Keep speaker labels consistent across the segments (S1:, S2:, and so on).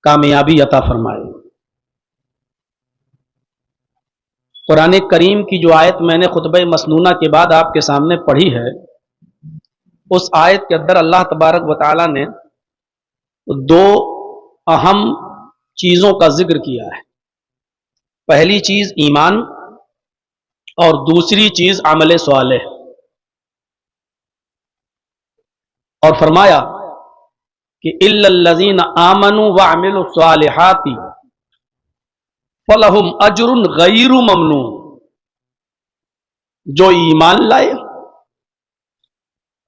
S1: कामयाबी अता फरमाए। कुरान करीम की जो आयत मैंने खुतबे मसनूना के बाद आपके सामने पढ़ी है, उस आयत के अंदर अल्लाह तबारक व तआला ने दो अहम चीज़ों का जिक्र किया है। पहली चीज़ ईमान और दूसरी चीज़ अमल स्वालेह। और फरमाया कि इल्लल्लज़ीना आमनू व अमिलुस सालिहाति फलहुम अजरुन गैरु ममनून। जो ईमान लाए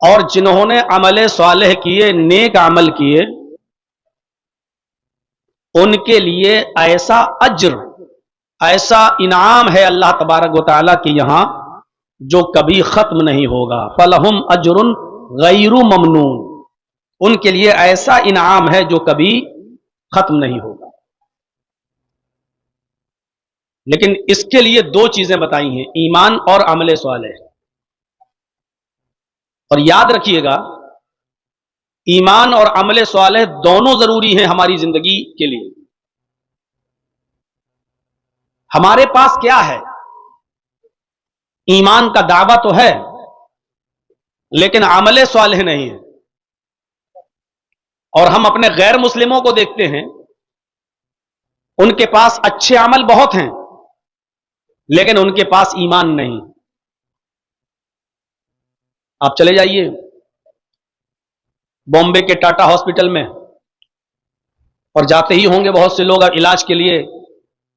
S1: और जिन्होंने अमल सालेह किए, नेक अमल किए, उनके लिए ऐसा अज्र, ऐसा इनाम है अल्लाह तबारक व तआला के यहां जो कभी खत्म नहीं होगा। फलहुम अजरुन गैरु ममनून, उनके लिए ऐसा इनाम है जो कभी खत्म नहीं होगा। लेकिन इसके लिए दो चीजें बताई हैं, ईमान और अमल सालेह। और याद रखिएगा, ईमान और अमल सालेह दोनों जरूरी हैं हमारी जिंदगी के लिए। हमारे पास क्या है? ईमान का दावा तो है, लेकिन अमल सालेह नहीं है। और हम अपने गैर मुस्लिमों को देखते हैं, उनके पास अच्छे अमल बहुत हैं, लेकिन उनके पास ईमान नहीं। आप चले जाइए बॉम्बे के टाटा हॉस्पिटल में, और जाते ही होंगे बहुत से लोग इलाज के लिए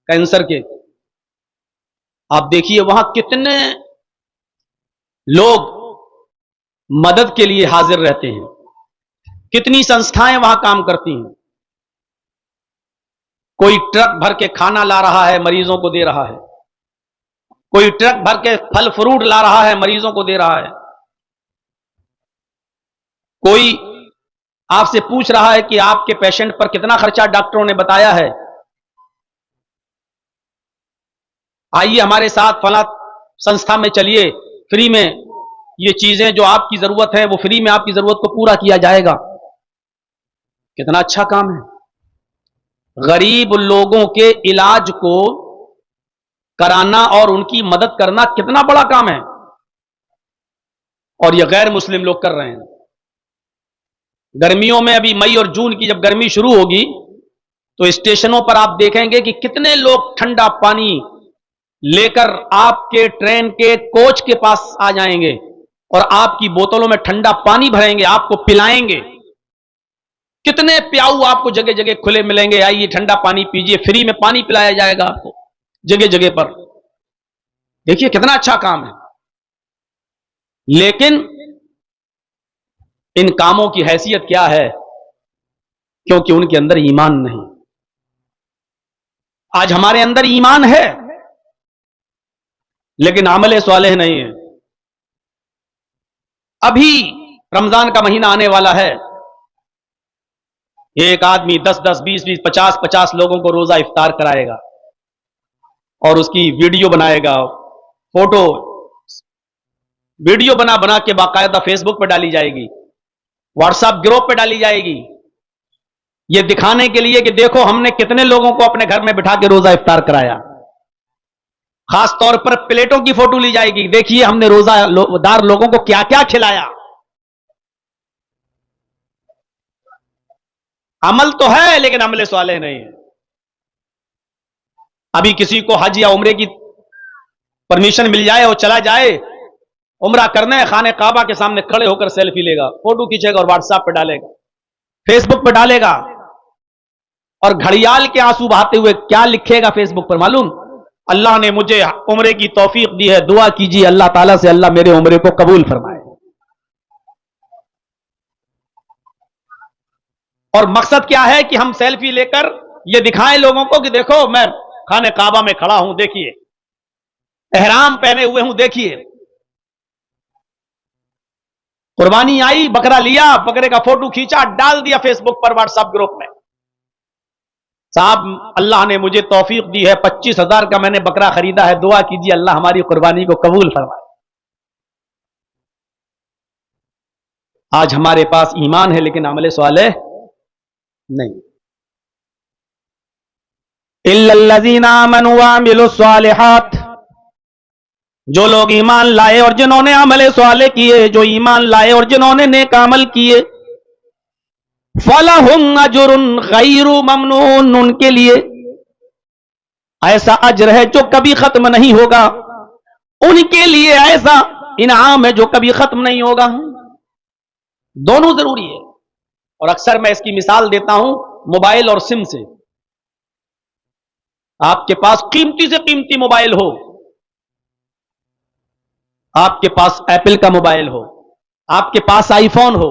S1: कैंसर के। आप देखिए वहां कितने लोग मदद के लिए हाजिर रहते हैं, कितनी संस्थाएं वहां काम करती हैं। कोई ट्रक भर के खाना ला रहा है, मरीजों को दे रहा है। कोई ट्रक भर के फल फ्रूट ला रहा है, मरीजों को दे रहा है। कोई आपसे पूछ रहा है कि आपके पेशेंट पर कितना खर्चा डॉक्टरों ने बताया है, आइए हमारे साथ फला संस्था में चलिए, फ्री में ये चीजें जो आपकी जरूरत है वो फ्री में आपकी जरूरत को पूरा किया जाएगा। कितना अच्छा काम है। गरीब लोगों के इलाज को कराना और उनकी मदद करना कितना बड़ा काम है, और ये गैर मुस्लिम लोग कर रहे हैं। गर्मियों में अभी मई और जून की जब गर्मी शुरू होगी तो स्टेशनों पर आप देखेंगे कि कितने लोग ठंडा पानी लेकर आपके ट्रेन के कोच के पास आ जाएंगे और आपकी बोतलों में ठंडा पानी भरेंगे, आपको पिलाएंगे। कितने प्याऊ आपको जगह जगह खुले मिलेंगे, आइए ठंडा पानी पीजिए, फ्री में पानी पिलाया जाएगा आपको जगह जगह पर। देखिए कितना अच्छा काम है। लेकिन इन कामों की हैसियत क्या है? क्योंकि उनके अंदर ईमान नहीं। आज हमारे अंदर ईमान है लेकिन अमल सालेह नहीं है। अभी रमजान का महीना आने वाला है, एक आदमी 10-10, 20-20, 50-50 लोगों को रोजा इफ्तार कराएगा और उसकी वीडियो बनाएगा, फोटो वीडियो बना बना के बाकायदा फेसबुक पर डाली जाएगी, व्हाट्सएप ग्रुप पे डाली जाएगी, ये दिखाने के लिए कि देखो हमने कितने लोगों को अपने घर में बिठा के रोजा इफ्तार कराया। खास तौर पर प्लेटों की फोटो ली जाएगी, देखिए हमने रोजादार लोगों को क्या क्या खिलाया। अमल तो है लेकिन अमल सालेह नहीं है। अभी किसी को हज या उम्रे की परमिशन मिल जाए और चला जाए उम्रा करने, खाने काबा के सामने खड़े होकर सेल्फी लेगा, फोटो खींचेगा और व्हाट्सएप पे डालेगा, फेसबुक पे डालेगा, और घड़ियाल के आंसू बहाते हुए क्या लिखेगा फेसबुक पर मालूम? अल्लाह ने मुझे उम्रे की तौफीक दी है, दुआ कीजिए अल्लाह ताला से अल्लाह मेरे उम्रे को कबूल फरमाए। और मकसद क्या है कि हम सेल्फी लेकर ये दिखाएं लोगों को कि देखो मैं खाने काबा में खड़ा हूं, देखिए एहराम पहने हुए हूं, देखिए कुर्बानी आई, बकरा लिया, बकरे का फोटो खींचा, डाल दिया फेसबुक पर, व्हाट्सएप ग्रुप में। साहब अल्लाह ने मुझे तौफीक दी है, 25,000 का मैंने बकरा खरीदा है, दुआ कीजिए अल्लाह हमारी कुर्बानी को कबूल फरमाए। आज हमारे पास ईमान है लेकिन अमल सालेह नहीं। इल्ला الذين आमनू वअमिलुस सालिहात, जो लोग ईमान लाए और जिन्होंने अमल साले किए, जो ईमान लाए और जिन्होंने नेक अमल किए, फलहुम अजरुन गैरु ममनून, उनके लिए ऐसा अजर है जो कभी खत्म नहीं होगा, उनके लिए ऐसा इनाम है जो कभी खत्म नहीं होगा। दोनों जरूरी है। और अक्सर मैं इसकी मिसाल देता हूं मोबाइल और सिम से। आपके पास कीमती से कीमती मोबाइल हो, आपके पास एप्पल का मोबाइल हो, आपके पास आईफोन हो,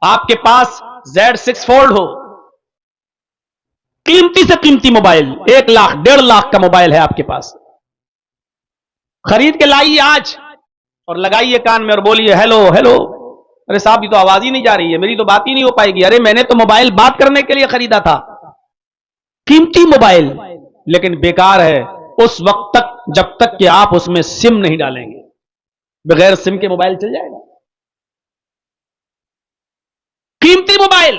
S1: आपके पास Z6 फोल्ड हो, कीमती से कीमती मोबाइल 1 लाख 1.5 लाख का मोबाइल है आपके पास, खरीद के लाइए आज और लगाइए कान में और बोलिए हेलो हेलो। अरे साहब ये तो आवाज ही नहीं जा रही है, मेरी तो बात ही नहीं हो पाएगी। अरे मैंने तो मोबाइल बात करने के लिए खरीदा था, कीमती मोबाइल, लेकिन बेकार है उस वक्त तक जब तक कि आप उसमें सिम नहीं डालेंगे। बगैर सिम के मोबाइल चल जाएगा, कीमती मोबाइल,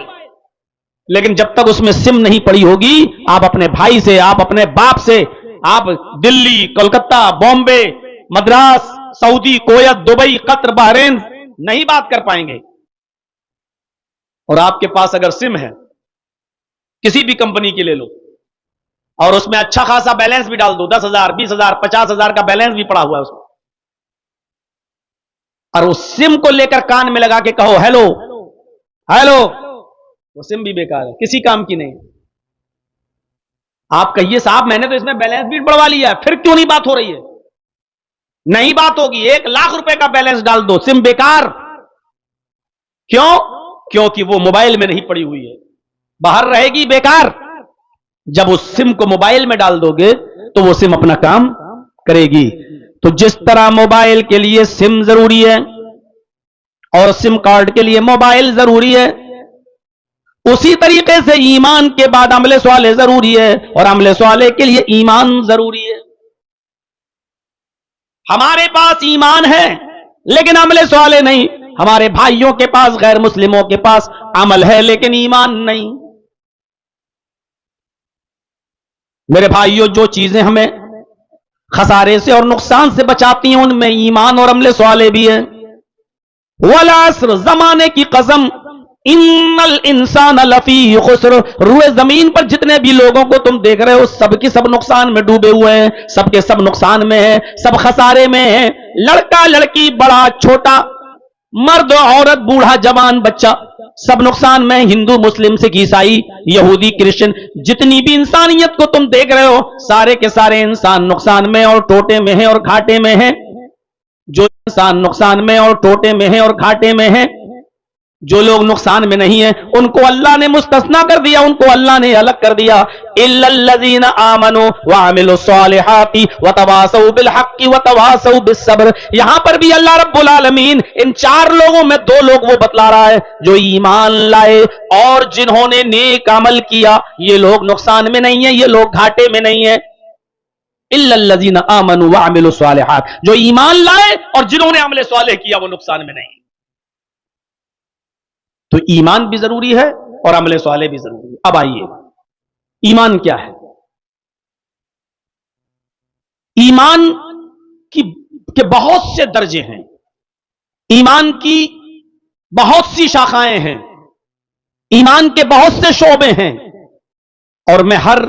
S1: लेकिन जब तक उसमें सिम नहीं पड़ी होगी, आप अपने भाई से, आप अपने बाप से, आप Delhi, Kolkata, Bombay, Madras, Saudi, कोयत, Dubai, Qatar, Bahrain नहीं बात कर पाएंगे। और आपके पास अगर सिम है किसी भी कंपनी की ले लो और उसमें अच्छा खासा बैलेंस भी डाल दो, 10,000, 20,000, 50,000 का बैलेंस भी पड़ा हुआ है उसमें, और उस सिम को लेकर कान में लगा के कहो हेलो हेलो, वो सिम भी बेकार है, किसी काम की नहीं। आप कहिए साहब मैंने तो इसमें बैलेंस भी बढ़वा लिया है, फिर क्यों नहीं बात हो रही है? नहीं बात होगी। 1 लाख रुपए का बैलेंस डाल दो, सिम बेकार। क्यों? क्योंकि वो मोबाइल में नहीं पड़ी हुई है, बाहर रहेगी, बेकार। जब उस सिम को मोबाइल में डाल दोगे तो वो सिम अपना काम करेगी। तो जिस तरह मोबाइल के लिए सिम जरूरी है और सिम कार्ड के लिए मोबाइल जरूरी है, उसी तरीके से ईमान के बाद अमले स्वाले जरूरी है और अमले स्वाले के लिए ईमान जरूरी है। हमारे पास ईमान है लेकिन अमले स्वाले नहीं, हमारे भाइयों के पास, गैर मुस्लिमों के पास अमल है लेकिन ईमान नहीं। मेरे भाइयों, जो चीजें हमें खसारे से और नुकसान से बचाती हैं उनमें ईमान और अमले स्वाले भी है। वल अस्र, जमाने की कसम, इन्नल इंसान लफी खुस्र, रुए जमीन पर जितने भी लोगों को तुम देख रहे हो सबके सब नुकसान में डूबे हुए हैं, सबके सब नुकसान में है, सब खसारे में है। लड़का लड़की, बड़ा छोटा, मर्द औरत, बूढ़ा जवान, बच्चा, सब नुकसान में। हिंदू मुस्लिम सिख ईसाई यहूदी क्रिश्चियन, जितनी भी इंसानियत को तुम देख रहे हो सारे के सारे इंसान नुकसान में और टोटे में है और घाटे में है। जो इंसान नुकसान में और टोटे में है और घाटे में है, जो लोग नुकसान में नहीं है उनको अल्लाह ने मुस्तस्ना कर दिया, उनको अल्लाह ने अलग कर दिया। इल्लल्लज़ीना आमनू व अमिलुस सालिहाति व तवासौ बिल हक्कि व तवासौ बिस सब्र। यहां पर भी अल्लाह रब्बुल आलमीन इन 4 लोगों में 2 लोग वो बतला रहा है जो ईमान लाए और जिन्होंने नेक अमल किया। ये लोग नुकसान में नहीं है, ये लोग घाटे में नहीं है। इल्लल्लज़ीना आमनू व अमिलुस सालिहात, जो ईमान लाए और जिन्होंने अमल सालेह किया वो नुकसान में नहीं। तो ईमान भी जरूरी है और अमल साले भी जरूरी है। अब आइए, ईमान क्या है? ईमान के बहुत से दर्जे हैं, ईमान की बहुत सी शाखाएं हैं, ईमान के बहुत से शोबे हैं, और मैं हर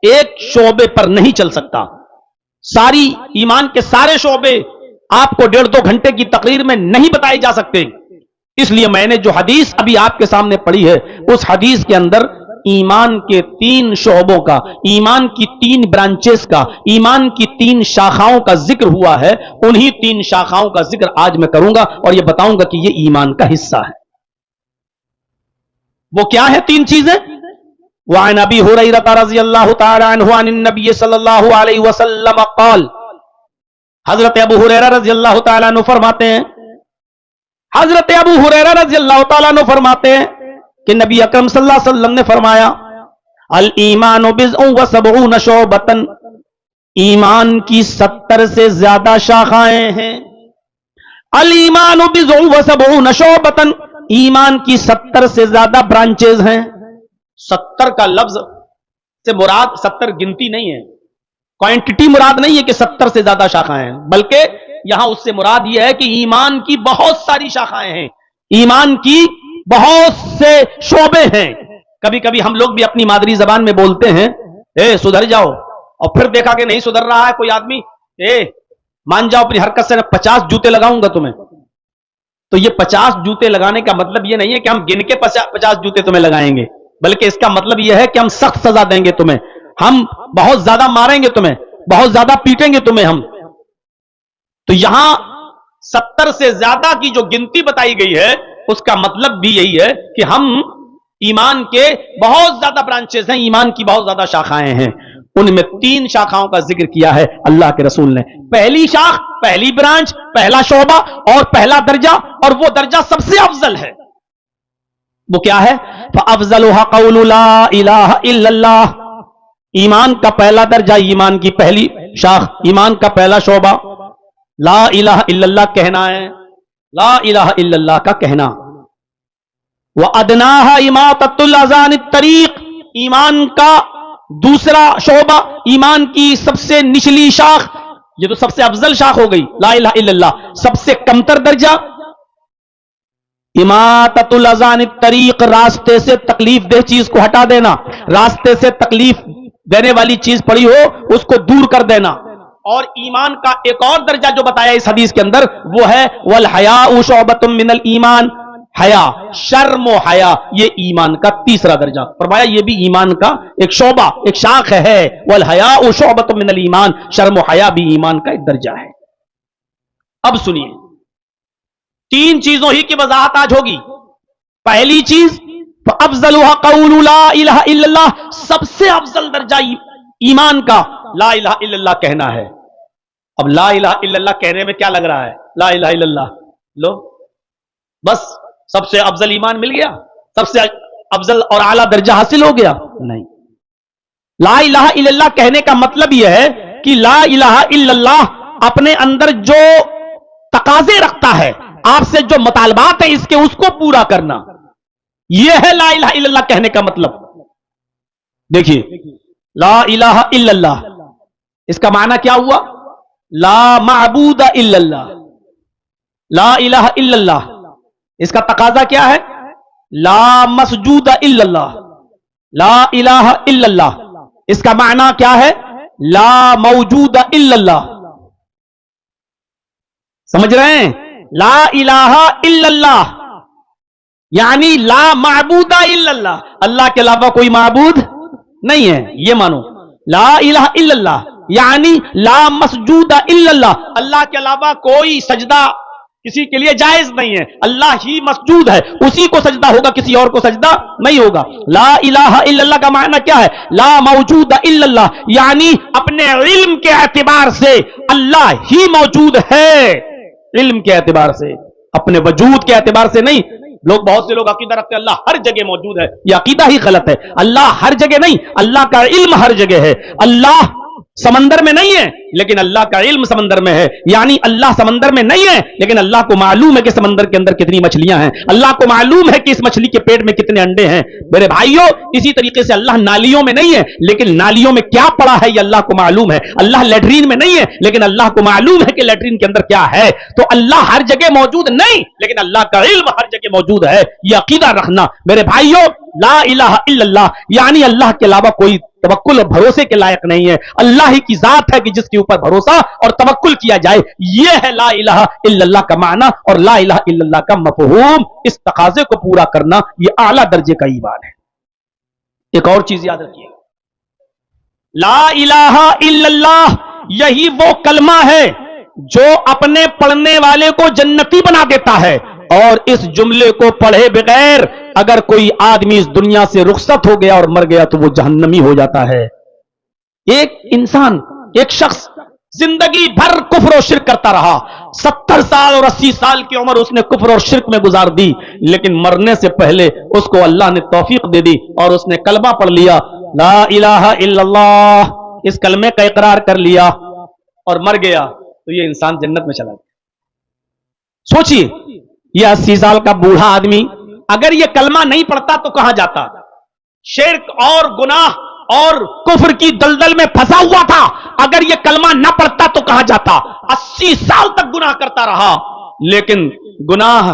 S1: एक शोबे पर नहीं चल सकता। सारी ईमान के सारे शोबे आपको 1.5-2 घंटे की तकरीर में नहीं बताए जा सकते। इसलिए मैंने जो हदीस अभी आपके सामने पढ़ी है उस हदीस के अंदर ईमान के 3 शोबों का, ईमान की 3 ब्रांचेस का, ईमान की 3 शाखाओं का जिक्र हुआ है। उन्हीं 3 शाखाओं का जिक्र आज मैं करूंगा और यह बताऊंगा कि यह ईमान का हिस्सा है। वो क्या है 3 चीजें? वअन अबी हुरैरा रज़ियल्लाहु तआला अन्हु अन नबी सल्लल्लाहु अलैहि वसल्लम क़ाल, हजरत अबू हुरैरा रज़ियल्लाहु तआला अन्हु फरमाते हैं, हजरत अबू हुरैरा रज़ियल्लाहु तआला अन्हु फरमाते हैं कि नबी अकरम सल्लल्लाहु अलैहि वसल्लम ने फरमाया, अल ईमानु बिज़उन व सबऊन शोबतन, ईमान की 70 से ज्यादा शाखाएं हैं। अल ईमानु बिज़उन व सबऊन शोबतन, ईमान की 70 से ज्यादा ब्रांचेज हैं। 70 का लफ्ज से मुराद 70 गिनती नहीं है, क्वांटिटी मुराद नहीं है कि 70 से ज्यादा शाखाएं हैं, बल्कि यहां उससे मुराद यह है कि ईमान की बहुत सारी शाखाएं हैं, ईमान की बहुत से शोबे हैं। कभी कभी हम लोग भी अपनी मादरी जबान में बोलते हैं, ए सुधर जाओ, और फिर देखा कि नहीं सुधर रहा है कोई आदमी, ए मान जाओ अपनी हरकत से, 50 जूते लगाऊंगा तुम्हें। तो ये 50 जूते लगाने का मतलब ये नहीं है कि हम गिन के 50 जूते तुम्हें लगाएंगे, बल्कि इसका मतलब यह है कि हम सख्त सजा देंगे तुम्हें, हम बहुत ज्यादा मारेंगे तुम्हें, बहुत ज्यादा पीटेंगे तुम्हें हम। तो यहां 70 से ज्यादा की जो गिनती बताई गई है उसका मतलब भी यही है कि हम ईमान के बहुत ज्यादा ब्रांचेस हैं, ईमान की बहुत ज्यादा शाखाएं हैं। उनमें 3 शाखाओं का जिक्र किया है अल्लाह के रसूल ने। पहली शाख, पहली ब्रांच, पहला शोबा और पहला दर्जा, और वो दर्जा सबसे अफजल है, वो क्या है? फअफ़ज़लुहा क़ौलु ला इलाहा इल्लल्लाह। ईमान का पहला दर्जा, ईमान की पहली शाख, ईमान का पहला शोबा ला इलाहा इल्लल्लाह कहना है, ला इलाहा इल्लल्लाह का कहना। व अदनाहा इमाततुल अज़ानित तरीक। ईमान का दूसरा शोबा, ईमान की सबसे निचली शाख, ये तो सबसे अफजल शाख हो गई ला इलाहा इल्लल्लाह। सबसे कमतर दर्जा इमाततुल अज़ानित तरीक, रास्ते से तकलीफ दे चीज को हटा देना, रास्ते से तकलीफ देने वाली चीज पड़ी हो उसको दूर कर देना। और ईमान का एक और दर्जा जो बताया इस हदीस के अंदर वो है वल हयाउ शुअबतुम मिनल ईमान। हया, शर्म व हया, ये ईमान का तीसरा दर्जा। फरमाया ये भी ईमान का एक शोबा, एक शाख है। वल हयाउ शुअबतुम मिनल ईमान, शर्म व हया भी ईमान का एक दर्जा है। अब सुनिए, 3 चीजों ही की वजाहत आज होगी। पहली चीज फअफ़ज़लुहा क़ौलु ला इलाहा इल्लल्लाह, सबसे अफजल दर्जा ईमान का ला इलाहा इल्लल्लाह कहना है। अब ला इलाहा इल्लल्लाह कहने में क्या लग रहा है? ला इलाहा इल्लल्लाह लो, बस सबसे अफजल ईमान मिल गया, सबसे अफजल और आला दर्जा हासिल हो गया? नहीं। ला इलाहा इल्लल्लाह कहने का मतलब यह है कि ला इलाहा इल्लल्लाह अपने अंदर जो तकाजे रखता है, आपसे जो मुतालबात है इसके, उसको पूरा करना, यह है ला इलाहा इल्लल्लाह कहने का मतलब। देखिए, ला इलाहा इल्लल्लाह इसका माना क्या हुआ? ला माबूदा इल्लल्लाह। ला इलाहा इल्लल्लाह इसका तकाजा क्या है? ला मसजूदा इल्लल्लाह। ला इलाहा इल्लल्लाह इसका माना क्या है? ला मौजूदा इल्लल्लाह। समझ रहे हैं? ला इलाहा इल्लल्लाह यानी ला माबूदा इल्लल्लाह, अल्लाह के अलावा कोई माबूद नहीं है, ये मानो। ला इलाहा इल्लल्लाह यानी ला मसजूदा इल्लल्लाह, अल्लाह के अलावा कोई सजदा किसी के लिए जायज नहीं है, अल्लाह ही मसजूद है, उसी को सजदा होगा, किसी और को सजदा नहीं होगा। ला इलाहा इल्लल्लाह का माना क्या है? ला मौजूदा इल्लल्लाह यानी अपने इल्म के एतबार से अल्लाह ही मौजूद है, इल्म के एतबार से, अपने वजूद के एतबार से नहीं। लोग, बहुत से लोग अकीदा रखते हैं अल्लाह हर जगह मौजूद है, यह अकीदा ही गलत है। अल्लाह हर जगह नहीं, अल्लाह का इल्म हर जगह है। अल्लाह समंदर में नहीं है लेकिन अल्लाह का इल्म समंदर में है, यानी अल्लाह समंदर में नहीं है लेकिन अल्लाह को मालूम है कि समंदर के अंदर कितनी मछलियां हैं, अल्लाह को मालूम है कि इस मछली के पेट में कितने अंडे हैं। मेरे भाइयों, इसी तरीके से अल्लाह नालियों में नहीं है लेकिन नालियों में क्या पड़ा है ये अल्लाह को मालूम है। अल्लाह लैट्रीन में नहीं है लेकिन अल्लाह को मालूम है कि लैट्रीन के अंदर क्या है। तो अल्लाह हर जगह मौजूद नहीं लेकिन अल्लाह का इल्म हर जगह मौजूद है, यह अकीदा रखना। मेरे भाइयों, ला इलाहा इल्लल्लाह यानी अल्लाह के अलावा कोई तवक्कुल और भरोसे के लायक नहीं है, अल्लाह ही की जात है कि जिसके ऊपर भरोसा और तवक्कुल किया जाए। यह है ला इलाहा इल्लल्लाह का माना और ला इलाहा इल्लल्लाह का मफहूम। इस तकाजे को पूरा करना यह आला दर्जे का ईमान है। एक और चीज याद रखिए, ला इलाहा इल्लल्लाह यही वो कलमा है जो अपने पढ़ने वाले को जन्नती बना देता है, और इस जुमले को पढ़े बगैर अगर कोई आदमी इस दुनिया से रुखसत हो गया और मर गया तो वो जहन्नमी हो जाता है। एक इंसान, एक शख्स जिंदगी भर कुफ्र और शिर्क करता रहा, 70 साल और 80 साल की उम्र उसने कुफ्र और शिर्क में गुजार दी, लेकिन मरने से पहले उसको अल्लाह ने तौफीक दे दी और उसने कलमा पढ़ लिया, ला इलाहा इल्लल्लाह, इस कलमे का इकरार कर लिया और मर गया, तो ये इंसान जन्नत में चला गया। सोचिए, यह 80 साल का बूढ़ा आदमी अगर यह कलमा नहीं पढ़ता तो कहां जाता? शिर्क और गुनाह اور کفر کی دلدل میں پھنسا ہوا تھا، اگر یہ کلمہ نہ پڑھتا تو کہاں جاتا؟ 80 سال تک گناہ کرتا رہا، لیکن گناہ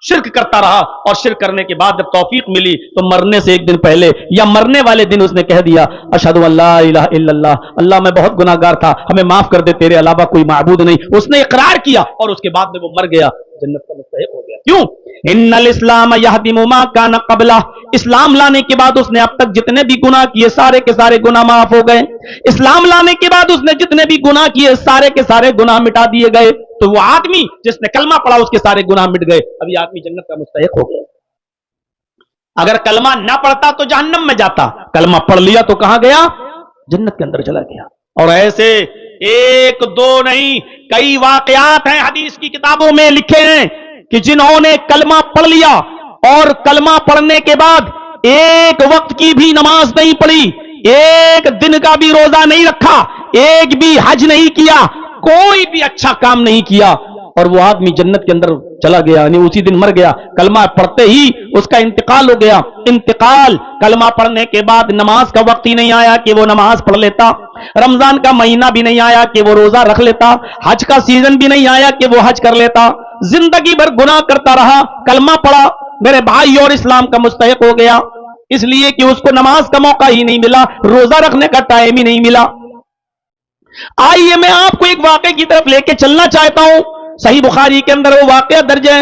S1: شرک کرتا رہا، اور شرک کرنے کے بعد جب توفیق ملی تو مرنے سے ایک دن پہلے یا مرنے والے دن اس نے کہہ دیا اشہد ان لا الہ الا اللہ، اللہ میں بہت گناہ گار تھا، ہمیں معاف کر دے، تیرے علاوہ کوئی معبود نہیں۔ اس نے اقرار کیا اور اس کے بعد میں وہ مر گیا، جنت کا مستحق ہو گیا۔ کیوں؟ ان الاسلام یہدم ما کان قبلہ، اسلام لانے کے بعد اس نے اب تک جتنے بھی گناہ کیے سارے کے سارے گناہ معاف ہو گئے، اسلام لانے کے بعد اس نے جتنے بھی گناہ کیے سارے کے سارے گناہ مٹا دیے گئے، تو وہ آدمی جس نے کلمہ پڑھا اس کے سارے گناہ مٹ گئے، اب یہ آدمی جنت کا مستحق ہو گیا۔ اگر کلمہ نہ پڑھتا تو جہنم میں جاتا، کلمہ پڑھ لیا تو کہاں گیا؟ جنت کے اندر چلا گیا۔ اور ایسے ایک دو نہیں، کئی واقعات ہیں حدیث کی کتابوں میں لکھے ہیں کہ جنہوں نے کلمہ پڑھ لیا اور کلمہ پڑھنے کے بعد ایک وقت کی بھی نماز نہیں پڑھی، ایک دن کا بھی روزہ نہیں رکھا، ایک بھی حج نہیں کیا، کوئی بھی اچھا کام نہیں کیا، اور وہ آدمی جنت کے اندر چلا گیا، یعنی اسی دن مر گیا، کلمہ پڑھتے ہی اس کا انتقال ہو گیا۔ انتقال کلمہ پڑھنے کے بعد نماز کا وقت ہی نہیں آیا کہ وہ نماز پڑھ لیتا، رمضان کا مہینہ بھی نہیں آیا کہ وہ روزہ رکھ لیتا، حج کا سیزن بھی نہیں آیا کہ وہ حج کر لیتا، زندگی بھر گناہ کرتا رہا، کلمہ پڑھا میرے بھائی اور اسلام کا مستحق ہو گیا، اس لیے کہ اس کو نماز کا موقع ہی نہیں ملا، روزہ رکھنے کا ٹائم ہی نہیں ملا۔ آئیے میں آپ کو ایک واقعے کی طرف لے کے چلنا چاہتا ہوں، صحیح بخاری کے اندر وہ واقعہ درج ہے،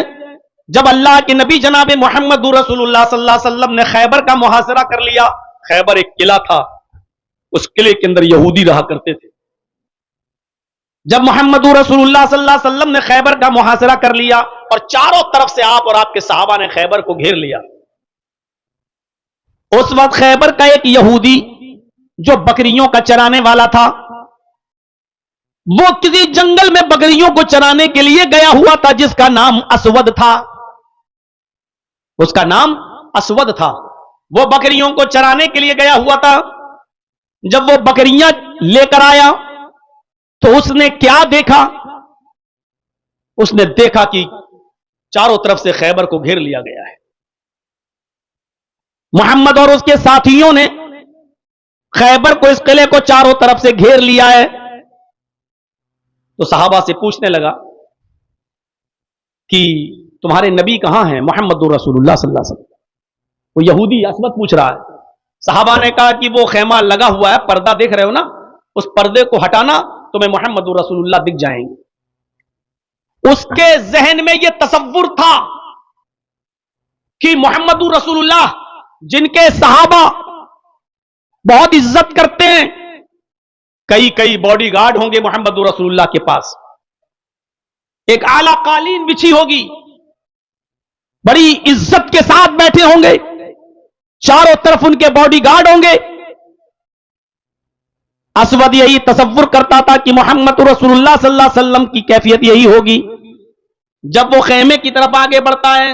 S1: جب اللہ کے نبی جناب محمد رسول اللہ صلی اللہ علیہ وسلم نے خیبر کا محاصرہ کر لیا۔ خیبر ایک قلعہ تھا، اس قلعے کے اندر یہودی رہا کرتے تھے۔ جب محمد رسول اللہ صلی اللہ علیہ وسلم نے خیبر کا محاصرہ کر لیا اور چاروں طرف سے آپ اور آپ کے صحابہ نے خیبر کو گھیر لیا، اس وقت خیبر کا ایک یہودی جو بکریوں کا چرانے والا تھا، وہ کسی جنگل میں بکریوں کو چرانے کے لیے گیا ہوا تھا، جس کا نام اسود تھا، اس کا نام اسود تھا۔ وہ بکریوں کو چرانے کے لیے گیا ہوا تھا۔ جب وہ بکریاں لے کر آیا تو اس نے کیا دیکھا؟ اس نے دیکھا کہ چاروں طرف سے خیبر کو گھیر لیا گیا ہے۔ محمد اور اس کے ساتھیوں نے خیبر کو، اس قلعے کو چاروں طرف سے گھیر لیا ہے۔ تو صحابہ سے پوچھنے لگا کہ تمہارے نبی کہاں ہیں؟ محمد رسول اللہ صلی اللہ علیہ وسلم۔ وہ یہودی اسود پوچھ رہا ہے۔ صحابہ نے کہا کہ وہ خیمہ لگا ہوا ہے، پردہ دیکھ رہے ہو نا، اس پردے کو ہٹانا تمہیں محمد رسول اللہ دکھ جائیں گے۔ اس کے ذہن میں یہ تصور تھا کہ محمد رسول اللہ جن کے صحابہ بہت عزت کرتے ہیں، کئی باڈی گارڈ ہوں گے محمد رسول اللہ کے پاس، ایک اعلی قالین بچھی ہوگی، بڑی عزت کے ساتھ بیٹھے ہوں گے، چاروں طرف ان کے باڈی گارڈ ہوں گے۔ اسود یہی تصور کرتا تھا کہ محمد رسول اللہ صلی اللہ علیہ وسلم کی کیفیت یہی ہوگی۔ جب وہ خیمے کی طرف آگے بڑھتا ہے،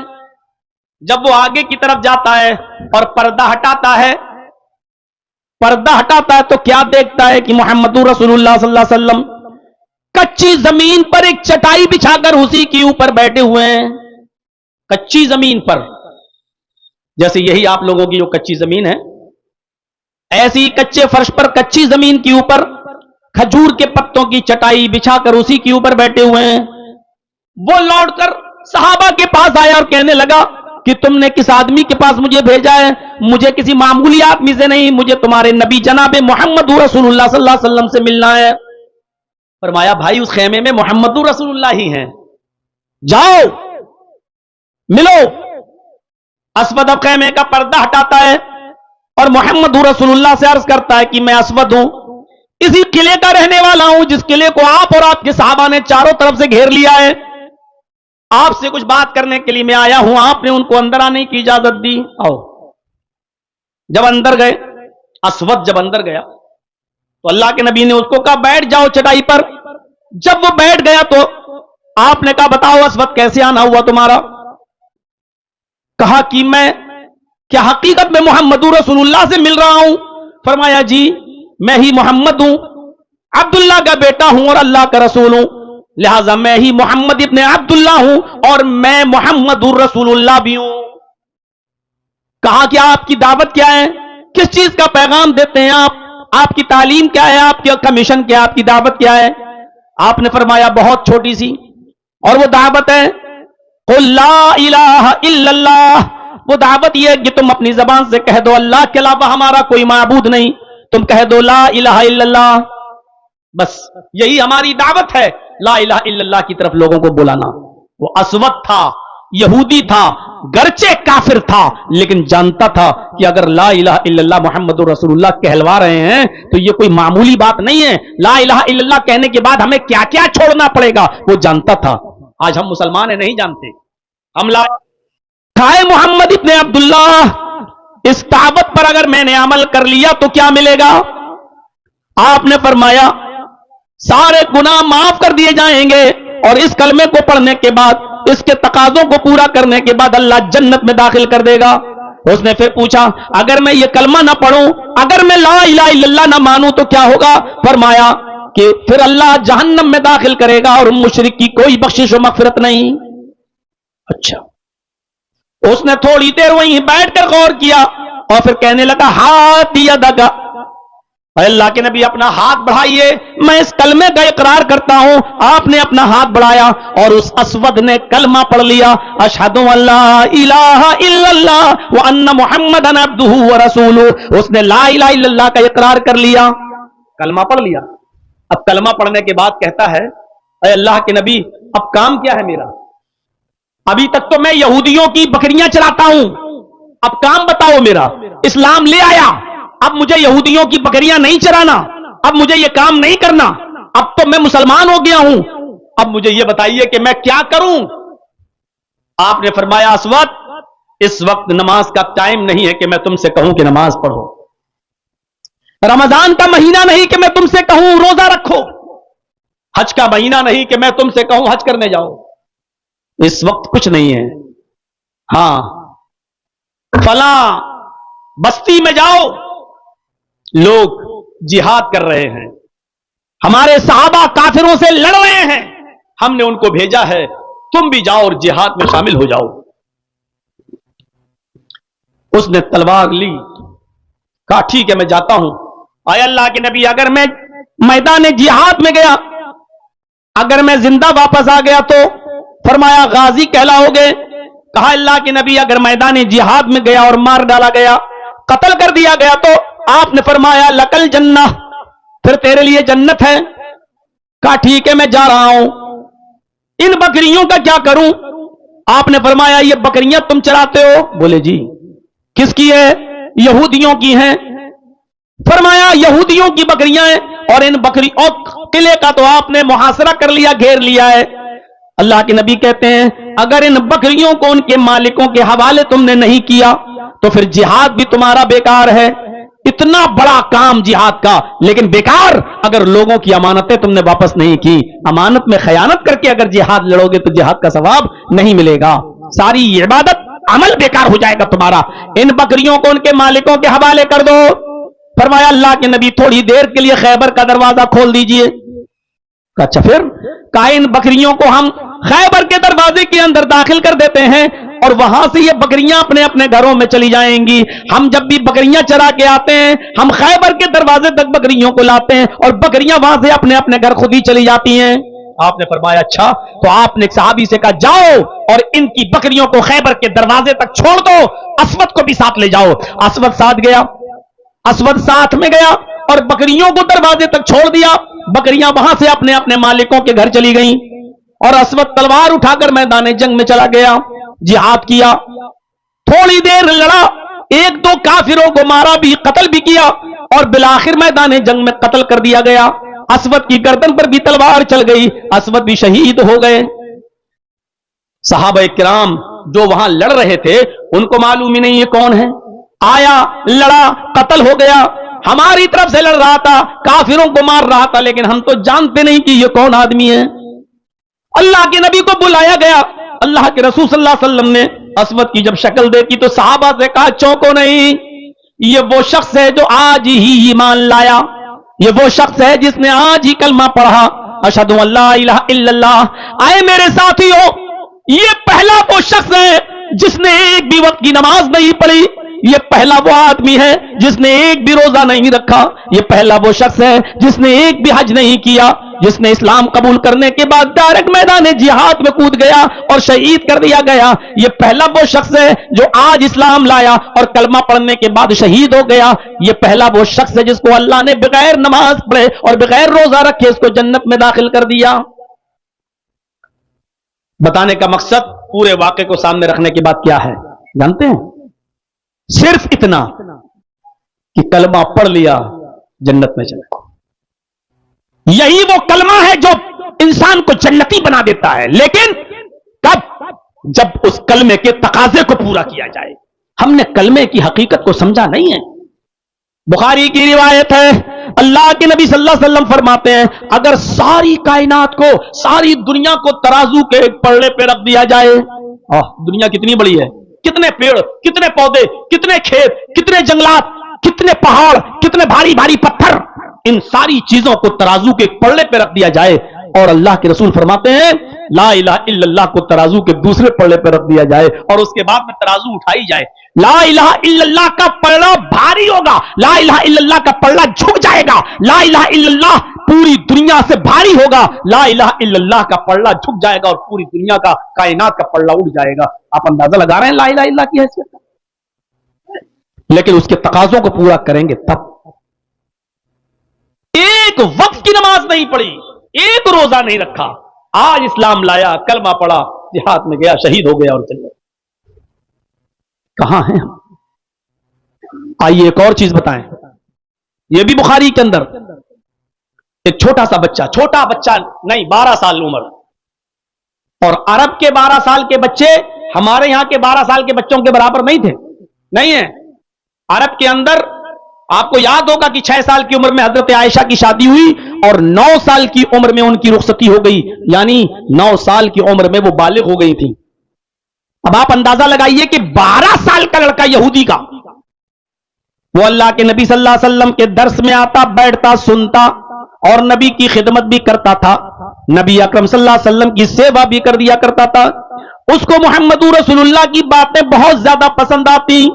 S1: جب وہ آگے کی طرف جاتا ہے اور پردہ ہٹاتا ہے، تو کیا دیکھتا ہے کہ محمد رسول اللہ صلی اللہ علیہ وسلم کچی زمین پر ایک چٹائی بچھا کر اسی کے اوپر بیٹھے ہوئے ہیں، کچی زمین پر، جیسے یہی آپ لوگوں کی جو کچی زمین ہے، ایسی کچے فرش پر، کچی زمین کے اوپر کھجور کے پتوں کی چٹائی بچھا کر اسی کے اوپر بیٹھے ہوئے ہیں۔ وہ لوٹ کر صحابہ کے پاس آیا اور کہنے لگا کہ تم نے کس آدمی کے پاس مجھے بھیجا ہے؟ مجھے کسی معمولی آدمی سے نہیں، مجھے تمہارے نبی جناب محمد رسول اللہ صلی اللہ علیہ وسلم سے ملنا ہے۔ فرمایا بھائی اس خیمے میں محمد رسول اللہ ہی ہیں، جاؤ ملو۔ اسود اب خیمے کا پردہ ہٹاتا ہے اور محمد رسول اللہ سے عرض کرتا ہے کہ میں اسود ہوں، اسی قلعے کا رہنے والا ہوں جس قلعے کو آپ اور آپ کے صحابہ نے چاروں طرف سے گھیر لیا ہے، آپ سے کچھ بات کرنے کے لیے میں آیا ہوں۔ آپ نے ان کو اندر آنے کی اجازت دی، آؤ۔ جب اندر گئے، اسود جب اندر گیا تو اللہ کے نبی نے اس کو کہا بیٹھ جاؤ چٹائی پر۔ جب وہ بیٹھ گیا تو آپ نے کہا بتاؤ اسود کیسے آنا ہوا تمہارا؟ کہا کہ میں کیا حقیقت میں محمد رسول اللہ سے مل رہا ہوں؟ فرمایا جی میں ہی محمد ہوں، عبداللہ کا بیٹا ہوں اور اللہ کا رسول ہوں، لہذا میں ہی محمد ابن عبداللہ ہوں اور میں محمد رسول اللہ بھی ہوں۔ کہا کہ آپ کی دعوت کیا ہے؟ किस चीज का पैगाम देते हैं आप? आपकी तालीम क्या है, आपका मिशन क्या है, आपकी दावत क्या है? आपने फरमाया बहुत छोटी सी, और वो दावत है कुल ला इलाहा इल्लल्लाह। वो दावत ये है कि तुम अपनी जबान से कह दो अल्लाह के अलावा हमारा कोई माबूद नहीं, तुम कह दो ला इलाहा इल्लल्लाह। बस यही हमारी दावत है, ला इलाहा इल्लल्लाह की तरफ लोगों को बुलाना। वो असवद था, यहूदी था, गरचे काफिर था, लेकिन जानता था कि अगर ला इलाहा इल्लल्लाह मुहम्मदुर रसूलुल्लाह कहलवा रहे हैं तो ये कोई मामूली बात नहीं है। ला इलाहा इल्लल्लाह कहने के बाद हमें क्या क्या छोड़ना पड़ेगा वो जानता था। आज हम मुसलमान नहीं जानते। हम ला खाए मोहम्मद इब्ने अब्दुल्लाह, इस दावत पर अगर मैंने अमल कर लिया तो क्या मिलेगा? आपने फरमाया सारे गुनाह माफ कर दिए जाएंगे, और इस कलमे को पढ़ने के बाद, इसके तकाजों को पूरा करने के बाद अल्लाह जन्नत में दाखिल कर देगा। उसने फिर पूछा अगर मैं ये कलमा ना पढ़ूं, अगर मैं ला इलाहा इल्लल्लाह ना मानूं तो क्या होगा? फरमाया कि फिर अल्लाह जहन्नम में दाखिल करेगा और मुशरिक की कोई बख्शिश और मगफिरत नहीं। अच्छा, उसने थोड़ी देर वहीं बैठकर गौर किया और फिर कहने लगा हाथ दिया दगा, अल्लाह के नबी अपना हाथ बढ़ाइए, मैं इस कलमे का इकरार करता हूं। आपने अपना हाथ बढ़ाया और उस असवद ने कलमा पढ़ लिया, अशहदु अल्ला इलाहा इल्लल्लाह व अन्ना मुहम्मदन अब्दुहु व रसूलुहु। उसने ला इलाहा इल्लल्लाह का इकरार कर लिया, कलमा पढ़ लिया। अब कलमा पढ़ने के बाद कहता है अरे अल्लाह के नबी अब काम क्या है मेरा? अभी तक तो मैं यहूदियों की बकरियां चलाता हूं, अब काम बताओ मेरा। इस्लाम ले आया, अब मुझे यहूदियों की बकरियां नहीं चराना, अब मुझे यह काम नहीं करना, अब तो मैं मुसलमान हो गया हूं, अब मुझे यह बताइए कि मैं क्या करूं? आपने फरमाया असवद इस वक्त नमाज का टाइम नहीं है कि मैं तुमसे कहूं कि नमाज पढ़ो, रमजान का महीना नहीं कि मैं तुमसे कहूं रोजा रखो, हज का महीना नहीं कि मैं तुमसे कहूं हज करने जाओ। इस वक्त कुछ नहीं है। हां, फला बस्ती में जाओ, लोग जिहाद कर रहे हैं, हमारे सहाबा काफिरों से लड़ रहे हैं, हमने उनको भेजा है, तुम भी जाओ और जिहाद में शामिल हो जाओ। उसने तलवार ली, कहा ठीक है मैं जाता हूं। आए अल्लाह के नबी अगर मैं मैदान जिहाद में गया, अगर मैं जिंदा वापस आ गया तो? फरमाया गाजी कहलाओगे। कहा अल्लाह के नबी अगर मैदान जिहाद में गया और मार डाला गया, कत्ल कर दिया गया तो? आपने फरमाया लकल जन्नह, फिर तेरे लिए जन्नत है। कहा ठीक है मैं जा रहा हूं, इन बकरियों का क्या करूं? आपने फरमाया ये बकरियां तुम चराते हो? बोले जी। किसकी है? यहूदियों की हैं। फरमाया यहूदियों की बकरियां हैं, और इन बकरी और किले का तो आपने मुहासरा कर लिया, घेर लिया है। अल्लाह के नबी कहते हैं अगर इन बकरियों को उनके मालिकों के हवाले तुमने नहीं किया तो फिर जिहाद भी तुम्हारा बेकार है। इतना बड़ा काम जिहाद का, लेकिन बेकार अगर लोगों की अमानतें तुमने वापस नहीं की। अमानत में खयानत करके अगर जिहाद लड़ोगे तो जिहाद का सवाब नहीं मिलेगा, सारी इबादत अमल बेकार हो जाएगा तुम्हारा। इन बकरियों को उनके मालिकों के हवाले कर दो। फरमाया अल्लाह के नबी थोड़ी देर के लिए खैबर का दरवाजा खोल दीजिए। अच्छा फिर? कहा इन बकरियों को हम खैबर के दरवाजे के अंदर दाखिल कर देते हैं और वहां से ये बकरियां अपने अपने घरों में चली जाएंगी। हम जब भी बकरियां चरा के आते हैं हम खैबर के दरवाजे तक बकरियों को लाते हैं और बकरियां वहां से अपने अपने घर खुद ही चली जाती हैं। आपने फरमाया अच्छा। तो आपने एक सहाबी से कहा जाओ और इनकी बकरियों को खैबर के दरवाजे तक छोड़ दो, असवद को भी साथ ले जाओ। असवद साथ गया, असवद साथ में गया और बकरियों को दरवाजे तक छोड़ दिया। बकरियां वहां से अपने अपने मालिकों के घर चली गईं और असवद तलवार उठाकर मैदान जंग में चला गया, जिहाद किया, थोड़ी देर लड़ा, एक दो काफिरों को मारा भी, कत्ल भी किया और बिलाखिर मैदान जंग में कत्ल कर दिया गया। असवद की गर्दन पर भी तलवार चल गई, असवद भी शहीद हो गए। सहाबा किराम जो वहां लड़ रहे थे उनको मालूम ही नहीं ये कौन है, आया लड़ा कत्ल हो गया। हमारी तरफ से लड़ रहा था, काफिरों को मार रहा था, लेकिन हम तो जानते नहीं कि ये कौन आदमी है। अल्लाह के नबी को बुलाया गया। अल्लाह के रसूल सल्लल्लाहु अलैहि वसल्लम ने असवद की जब शक्ल देखी तो सहाबा से कहा चौंको नहीं, ये वो शख्स है जो आज ही ईमान लाया, ये वो शख्स है जिसने आज ही कलमा पढ़ा, अशहदु अल्ला इलाहा इल्लल्लाह। आए मेरे साथियों, ये पहला वो शख्स है जिसने एक भी वक्त की नमाज नहीं पढ़ी, یہ پہلا وہ آدمی ہے جس نے ایک بھی روزہ نہیں رکھا، یہ پہلا وہ شخص ہے جس نے ایک بھی حج نہیں کیا، جس نے اسلام قبول کرنے کے بعد ڈائریکٹ میدان جہاد میں کود گیا اور شہید کر دیا گیا، یہ پہلا وہ شخص ہے جو آج اسلام لایا اور کلمہ پڑھنے کے بعد شہید ہو گیا، یہ پہلا وہ شخص ہے جس کو اللہ نے بغیر نماز پڑھے اور بغیر روزہ رکھے اس کو جنت میں داخل کر دیا۔ بتانے کا مقصد پورے واقعے کو سامنے رکھنے کے بعد کیا ہے جانتے ہیں؟ صرف اتنا کہ کلمہ پڑھ لیا جنت میں چلا۔ یہی وہ کلمہ ہے جو انسان کو جنتی بنا دیتا ہے، لیکن کب؟ جب اس کلمے کے تقاضے کو پورا کیا جائے۔ ہم نے کلمے کی حقیقت کو سمجھا نہیں ہے۔ بخاری کی روایت ہے، اللہ کے نبی صلی اللہ علیہ وسلم فرماتے ہیں اگر ساری کائنات کو، ساری دنیا کو ترازو کے ایک پلڑے پہ رکھ دیا جائے، دنیا کتنی بڑی ہے، کتنے پیڑ، کتنے پودے، کتنے کھیت، کتنے جنگلات، کتنے پہاڑ، کتنے بھاری بھاری پتھر، ان ساری چیزوں کو ترازو کے ایک پلڑے پہ رکھ دیا جائے اور اللہ کے رسول فرماتے ہیں لا الہ الا اللہ کو ترازو کے دوسرے پلڑے پہ رکھ دیا جائے اور اس کے بعد میں ترازو اٹھائی جائے، لا الہ الا اللہ کا پلڑا بھاری ہوگا، لا الہ الا اللہ کا پلڑا جھک جائے گا، لا الہ الا اللہ پوری دنیا سے بھاری ہوگا، لا الہ الا اللہ کا پلڑا جھک جائے گا اور پوری دنیا کا، کائنات کا پلڑا اٹھ جائے گا۔ آپ اندازہ لگا رہے ہیں لا الہ الا اللہ کی حیثیت کا؟ لیکن اس کے تقاضوں کو پورا کریں گے تب۔ ایک وقت کی نماز نہیں پڑھی، ایک روزہ نہیں رکھا، آج اسلام لایا، کلمہ پڑھا، جہاد میں گیا، شہید ہو گیا اور چل گیا۔ کہاں ہیں ہم؟ آئیے ایک اور چیز بتائیں، یہ بھی بخاری کے اندر ایک چھوٹا بچہ نہیں 12 سال عمر، اور عرب کے 12 سال کے بچے ہمارے یہاں کے 12 سال کے بچوں کے برابر نہیں تھے، نہیں ہے۔ عرب کے اندر آپ کو یاد ہوگا کہ 6 سال کی عمر میں حضرت عائشہ کی شادی ہوئی اور 9 سال کی عمر میں ان کی رخصتی ہو گئی، یعنی 9 سال کی عمر میں وہ بالغ ہو گئی تھی۔ اب آپ اندازہ لگائیے کہ 12 سال کا لڑکا یہودی کا، وہ اللہ کے نبی صلی اللہ علیہ وسلم کے درس میں آتا، بیٹھتا، سنتا اور نبی کی خدمت بھی کرتا تھا، نبی اکرم صلی اللہ علیہ وسلم کی سیوا بھی کر دیا کرتا تھا، اس کو محمد رسول اللہ کی باتیں بہت زیادہ پسند آتی،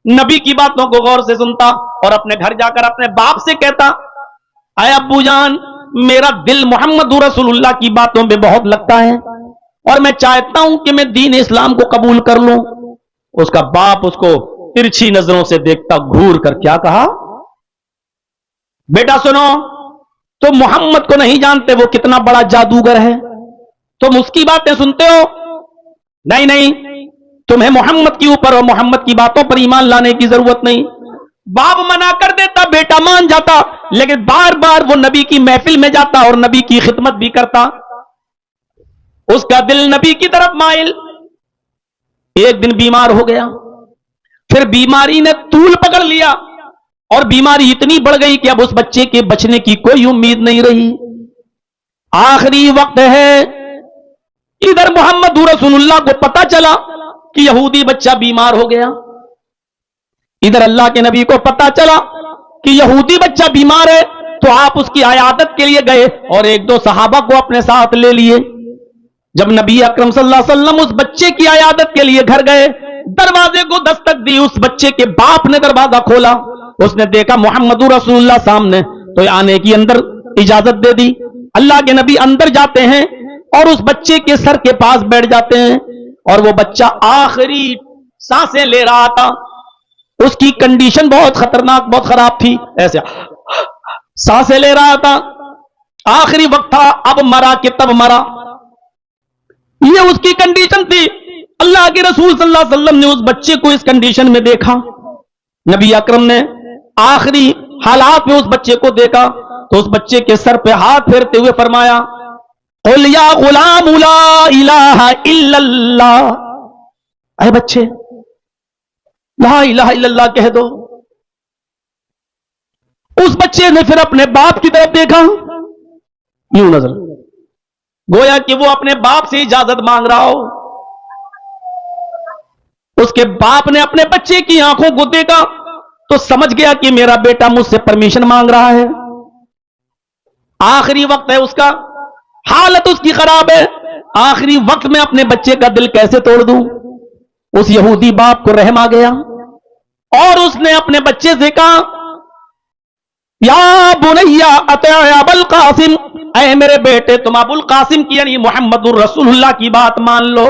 S1: نبی کی باتوں کو غور سے سنتا اور اپنے گھر جا کر اپنے باپ سے کہتا اے ابو جان میرا دل محمد رسول اللہ کی باتوں میں بہت لگتا ہے اور میں چاہتا ہوں کہ میں دین اسلام کو قبول کر لوں۔ اس کا باپ اس کو ترچھی نظروں سے دیکھتا، گھور کر کیا کہا، بیٹا سنو، تم محمد کو نہیں جانتے، وہ کتنا بڑا جادوگر ہے، تم اس کی باتیں سنتے ہو؟ نہیں، تمہیں محمد کے اوپر اور محمد کی باتوں پر ایمان لانے کی ضرورت نہیں۔ باپ منع کر دیتا، بیٹا مان جاتا، لیکن بار بار وہ نبی کی محفل میں جاتا اور نبی کی خدمت بھی کرتا، اس کا دل نبی کی طرف مائل۔ ایک دن بیمار ہو گیا، پھر بیماری نے طول پکڑ لیا اور بیماری اتنی بڑھ گئی کہ اب اس بچے کے بچنے کی کوئی امید نہیں رہی، آخری وقت ہے۔ ادھر محمد رسول اللہ کو پتا چلا کہ یہودی بچہ بیمار ہو گیا، ادھر اللہ کے نبی کو پتا چلا کہ یہودی بچہ بیمار ہے، تو آپ اس کی عیادت کے لیے گئے اور 1-2 صحابہ کو اپنے ساتھ لے لیے۔ جب نبی اکرم صلی اللہ علیہ وسلم اس بچے کی عیادت کے لیے گھر گئے، دروازے کو دستک دی، اس بچے کے باپ نے دروازہ کھولا، اس نے دیکھا محمد رسول اللہ سامنے، تو آنے کی اندر اجازت دے دی۔ اللہ کے نبی اندر جاتے ہیں اور اس بچے کے سر کے پاس بیٹھ جاتے ہیں، اور وہ بچہ آخری سانسیں لے رہا تھا، اس کی کنڈیشن بہت خطرناک، بہت خراب تھی، ایسے سانسیں لے رہا تھا، آخری وقت تھا، اب مرا کہ تب مرا، یہ اس کی کنڈیشن تھی۔ اللہ کے رسول صلی اللہ علیہ وسلم نے اس بچے کو اس کنڈیشن میں دیکھا، نبی اکرم نے آخری حالات میں اس بچے کو دیکھا تو اس بچے کے سر پہ ہاتھ پھیرتے ہوئے فرمایا قل یا غلام لا الہ الا اللہ، اے بچے لا الہ الا اللہ کہہ دو۔ اس بچے نے پھر اپنے باپ کی طرف دیکھا، یوں نظر، گویا کہ وہ اپنے باپ سے اجازت مانگ رہا ہو۔ اس کے باپ نے اپنے بچے کی آنکھوں کو دیکھا تو سمجھ گیا کہ میرا بیٹا مجھ سے پرمیشن مانگ رہا ہے، آخری وقت ہے اس کا، حالت اس کی خراب ہے، آخری وقت میں اپنے بچے کا دل کیسے توڑ دوں؟ اس یہودی باپ کو رحم آ گیا، اور اس نے اپنے بچے سے کہا یا بنیا اطیع ابل قاسم، اے میرے بیٹے تم ابو القاسم کی یعنی محمد الرسول اللہ کی بات مان لو.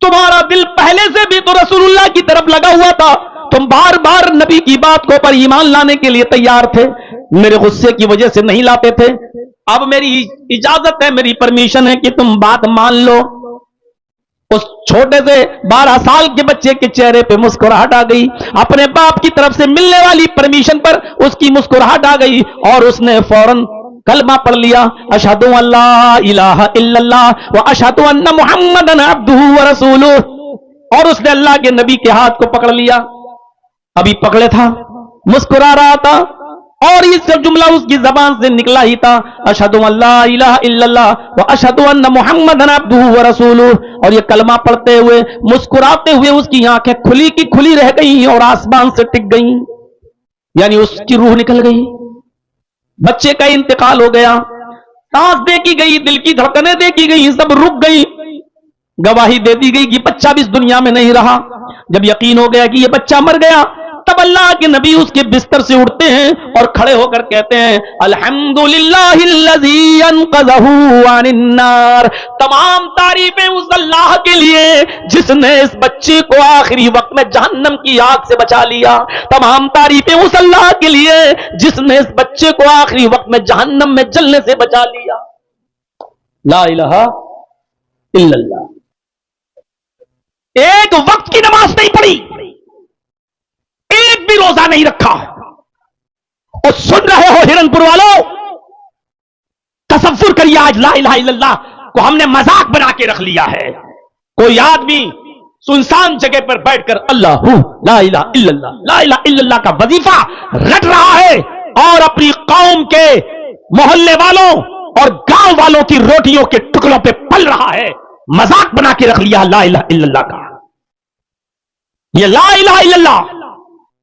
S1: تمہارا دل پہلے سے بھی تو رسول اللہ کی طرف لگا ہوا تھا، تم بار بار نبی کی بات کو پر ایمان لانے کے لیے تیار تھے، میرے غصے کی وجہ سے نہیں لاتے تھے. اب میری اجازت ہے، میری پرمیشن ہے کہ تم بات مان لو. اس چھوٹے سے 12 سال کے بچے کے چہرے پہ مسکراہٹ آ گئی. اپنے باپ کی طرف سے ملنے والی پرمیشن پر اس کی مسکراہٹ آ گئی اور اس نے فوراً کلمہ پڑھ لیا، اشہد ان لا الہ الا اللہ و اشہد ان محمدن عبدہ ورسولہ. اور اس نے اللہ کے نبی کے ہاتھ کو پکڑ لیا، ابھی پکڑے تھا، مسکرا رہا تھا، اور یہ جملہ اس کی زبان سے نکلا ہی تھا، اشہد ان لا الہ الا اللہ و اشہد ان محمدن عبدہ ورسولہ. اور یہ کلمہ پڑھتے ہوئے مسکراتے ہوئے اس کی آنکھیں کھلی کی کھلی رہ گئیں اور آسمان سے ٹک گئیں، یعنی اس کی روح نکل گئی. بچے کا انتقال ہو گیا، سانس دیکھی گئی، دل کی دھڑکنیں دیکھی گئی، سب رک گئی. گواہی دے دی گئی کہ بچہ بھی اس دنیا میں نہیں رہا. جب یقین ہو گیا کہ یہ بچہ مر گیا، تب اللہ کے نبی اس کے بستر سے اٹھتے ہیں اور کھڑے ہو کر کہتے ہیں الحمدللہ الذی انقذہ عن النار. تمام تعریفیں اس اللہ کے لیے جس نے اس بچے کو آخری وقت میں جہنم کی آگ سے بچا لیا. تمام تعریفیں اس اللہ کے لیے جس نے اس بچے کو آخری وقت میں جہنم میں جلنے سے بچا لیا. لا الہ الا اللہ. ایک وقت کی نماز نہیں پڑھی، ایک بھی روزہ نہیں رکھا، اور سن رہے ہو ہرن پور والوں، تصور کریے آج لا الہ الا اللہ کو ہم نے مذاق بنا کے رکھ لیا ہے. کوئی آدمی سنسان جگہ پر بیٹھ کر اللہ لا الہ الا اللہ لا الہ الا اللہ کا وظیفہ رٹ رہا ہے اور اپنی قوم کے محلے والوں اور گاؤں والوں کی روٹیوں کے ٹکڑوں پہ پل رہا ہے. مذاق بنا کے رکھ لیا لا الہ الا اللہ کا. یہ لا الہ الا اللہ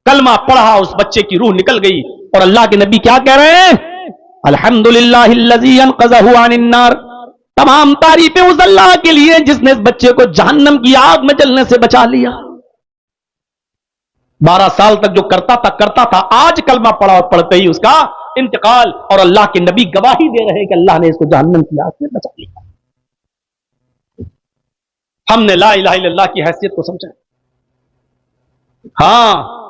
S1: کلمہ پڑھا، اس بچے کی روح نکل گئی. اور اللہ کے نبی کیا کہہ رہے ہیں؟ الحمدللہ الذی انقذہ عن النار. تمام تعریفیں اس اللہ کے لیے جس نے اس بچے کو جہنم کی آگ میں جلنے سے بچا لیا. 12 سال تک جو کرتا تھا، آج کلمہ پڑھا اور پڑھتے ہی اس کا انتقال، اور اللہ کے نبی گواہی دے رہے ہیں کہ اللہ نے اس کو جہنم کی آگ سے بچا لیا. ہم نے لا الہ الا اللہ کی حیثیت کو سمجھا. ہاں،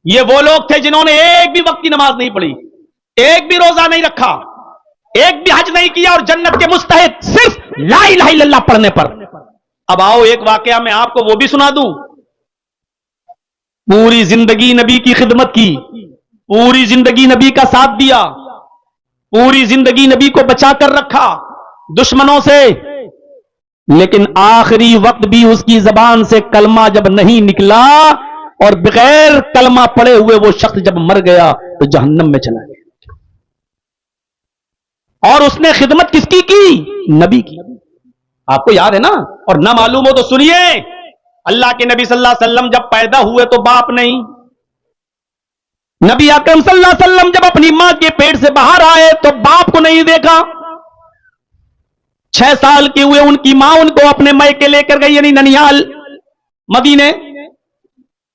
S1: یہ وہ لوگ تھے جنہوں نے ایک بھی وقت کی نماز نہیں پڑھی، ایک بھی روزہ نہیں رکھا، ایک بھی حج نہیں کیا، اور جنت کے مستحق صرف لا الہ الا اللہ پڑھنے پر. اب آؤ ایک واقعہ میں آپ کو وہ بھی سنا دوں. پوری زندگی نبی کی خدمت کی، پوری زندگی نبی کا ساتھ دیا، پوری زندگی نبی کو بچا کر رکھا دشمنوں سے، لیکن آخری وقت بھی اس کی زبان سے کلمہ جب نہیں نکلا اور بغیر کلمہ پڑے ہوئے وہ شخص جب مر گیا تو جہنم میں چلا گیا. اور اس نے خدمت کس کی نبی کی. آپ کو یاد ہے نا؟ اور نہ معلوم ہو تو سنیے، اللہ کے نبی صلی اللہ علیہ وسلم جب پیدا ہوئے تو باپ نہیں. نبی اکرم صلی اللہ علیہ وسلم جب اپنی ماں کے پیٹ سے باہر آئے تو باپ کو نہیں دیکھا. 6 سال کے ہوئے ان کی ماں ان کو اپنے میکے لے کر گئی، یعنی ننیال مدینے.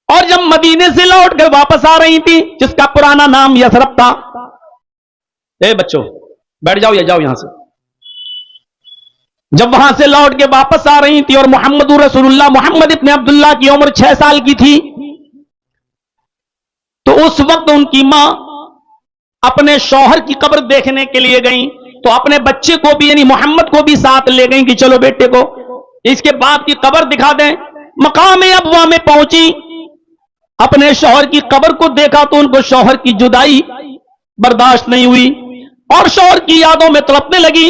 S1: اور جب مدینے سے لوٹ کر واپس آ رہی تھی، جس کا پرانا نام یثرب تھا. اے بچوں بیٹھ جاؤ یا جاؤ یہاں سے. جب وہاں سے لوٹ کے واپس آ رہی تھی اور محمد رسول اللہ محمد ابن عبداللہ کی عمر 6 سال کی تھی، تو اس وقت ان کی ماں اپنے شوہر کی قبر دیکھنے کے لیے گئیں. تو اپنے بچے کو بھی یعنی محمد کو بھی ساتھ لے گئیں کہ چلو بیٹے کو اس کے باپ کی قبر دکھا دیں. مقام ابوا میں پہنچی، اپنے شوہر کی قبر کو دیکھا تو ان کو شوہر کی جدائی برداشت نہیں ہوئی اور شوہر کی یادوں میں تڑپنے لگی،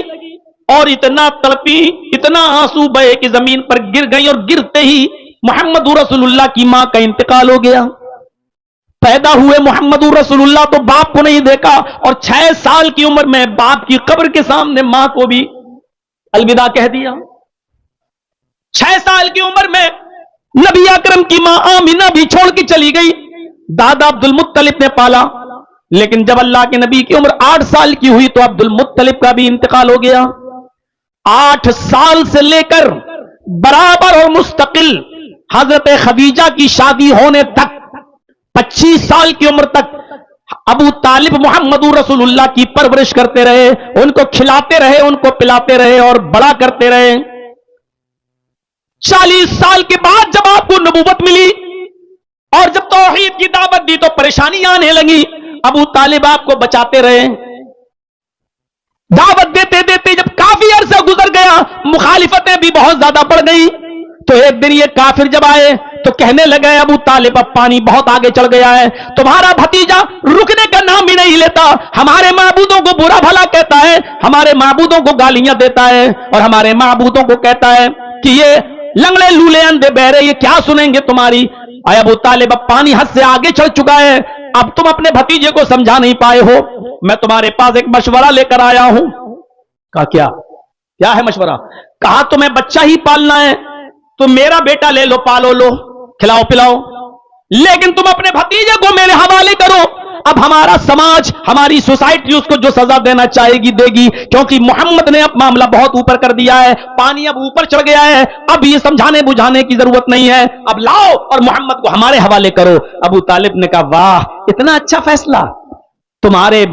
S1: اور اتنا تڑپی، اتنا آنسو بہے کہ زمین پر گر گئی، اور گرتے ہی محمد رسول اللہ کی ماں کا انتقال ہو گیا. پیدا ہوئے محمد رسول اللہ تو باپ کو نہیں دیکھا، اور 6 سال کی عمر میں باپ کی قبر کے سامنے ماں کو بھی الوداع کہہ دیا. 6 سال کی عمر میں نبی اکرم کی ماں آمینہ بھی چھوڑ کے چلی گئی. دادا عبد المطلب نے پالا، لیکن جب اللہ کے نبی کی عمر 8 سال کی ہوئی تو عبد المطلب کا بھی انتقال ہو گیا. 8 سال سے لے کر برابر اور مستقل حضرت خدیجہ کی شادی ہونے تک 25 साल की उम्र तक अबू तालिब मोहम्मद रसूलुल्लाह की परवरिश करते रहे, उनको खिलाते रहे, उनको पिलाते रहे और बड़ा करते रहे। 40 साल के बाद जब आपको नबूवत मिली और जब तौहीद की दावत दी तो परेशानियां आने लगी। अबू तालिब आपको बचाते रहे, दावत देते देते जब काफी अरसा गुजर गया, मुखालिफतें भी बहुत ज्यादा बढ़ गई, तो एक दिन ये काफिर जब आए तो कहने लगे, अबू तालिब अब पानी बहुत आगे चढ़ गया है, तुम्हारा भतीजा रुकने का नाम भी नहीं लेता, हमारे माबूदों को बुरा भला कहता है, हमारे माबूदों को गालियां देता है और हमारे माबूदों को कहता है कि ये लंगड़े लूले अंधे बहरे ये क्या सुनेंगे तुम्हारी। आए अबू तालिब अब पानी हद से आगे चढ़ चुका है, अब तुम अपने भतीजे को समझा नहीं पाए हो, मैं तुम्हारे पास एक मशवरा लेकर आया हूं। कहा क्या क्या है मशवरा? कहा तुम्हें बच्चा ही पालना है तो मेरा बेटा ले लो, पालो लो, खिलाओ पिलाओ, लेकिन तुम अपने भतीजे को मेरे हवाले करो। अब हमारा समाज, हमारी सोसाइटी उसको जो सजा देना चाहेगी देगी, क्योंकि मोहम्मद ने अब मामला बहुत ऊपर कर दिया है, पानी अब ऊपर चढ़ गया है, अब ये समझाने बुझाने की जरूरत नहीं है, अब लाओ और मोहम्मद को हमारे हवाले करो। अबू तालिब ने कहा वाह, इतना अच्छा फैसला, तुम्हारे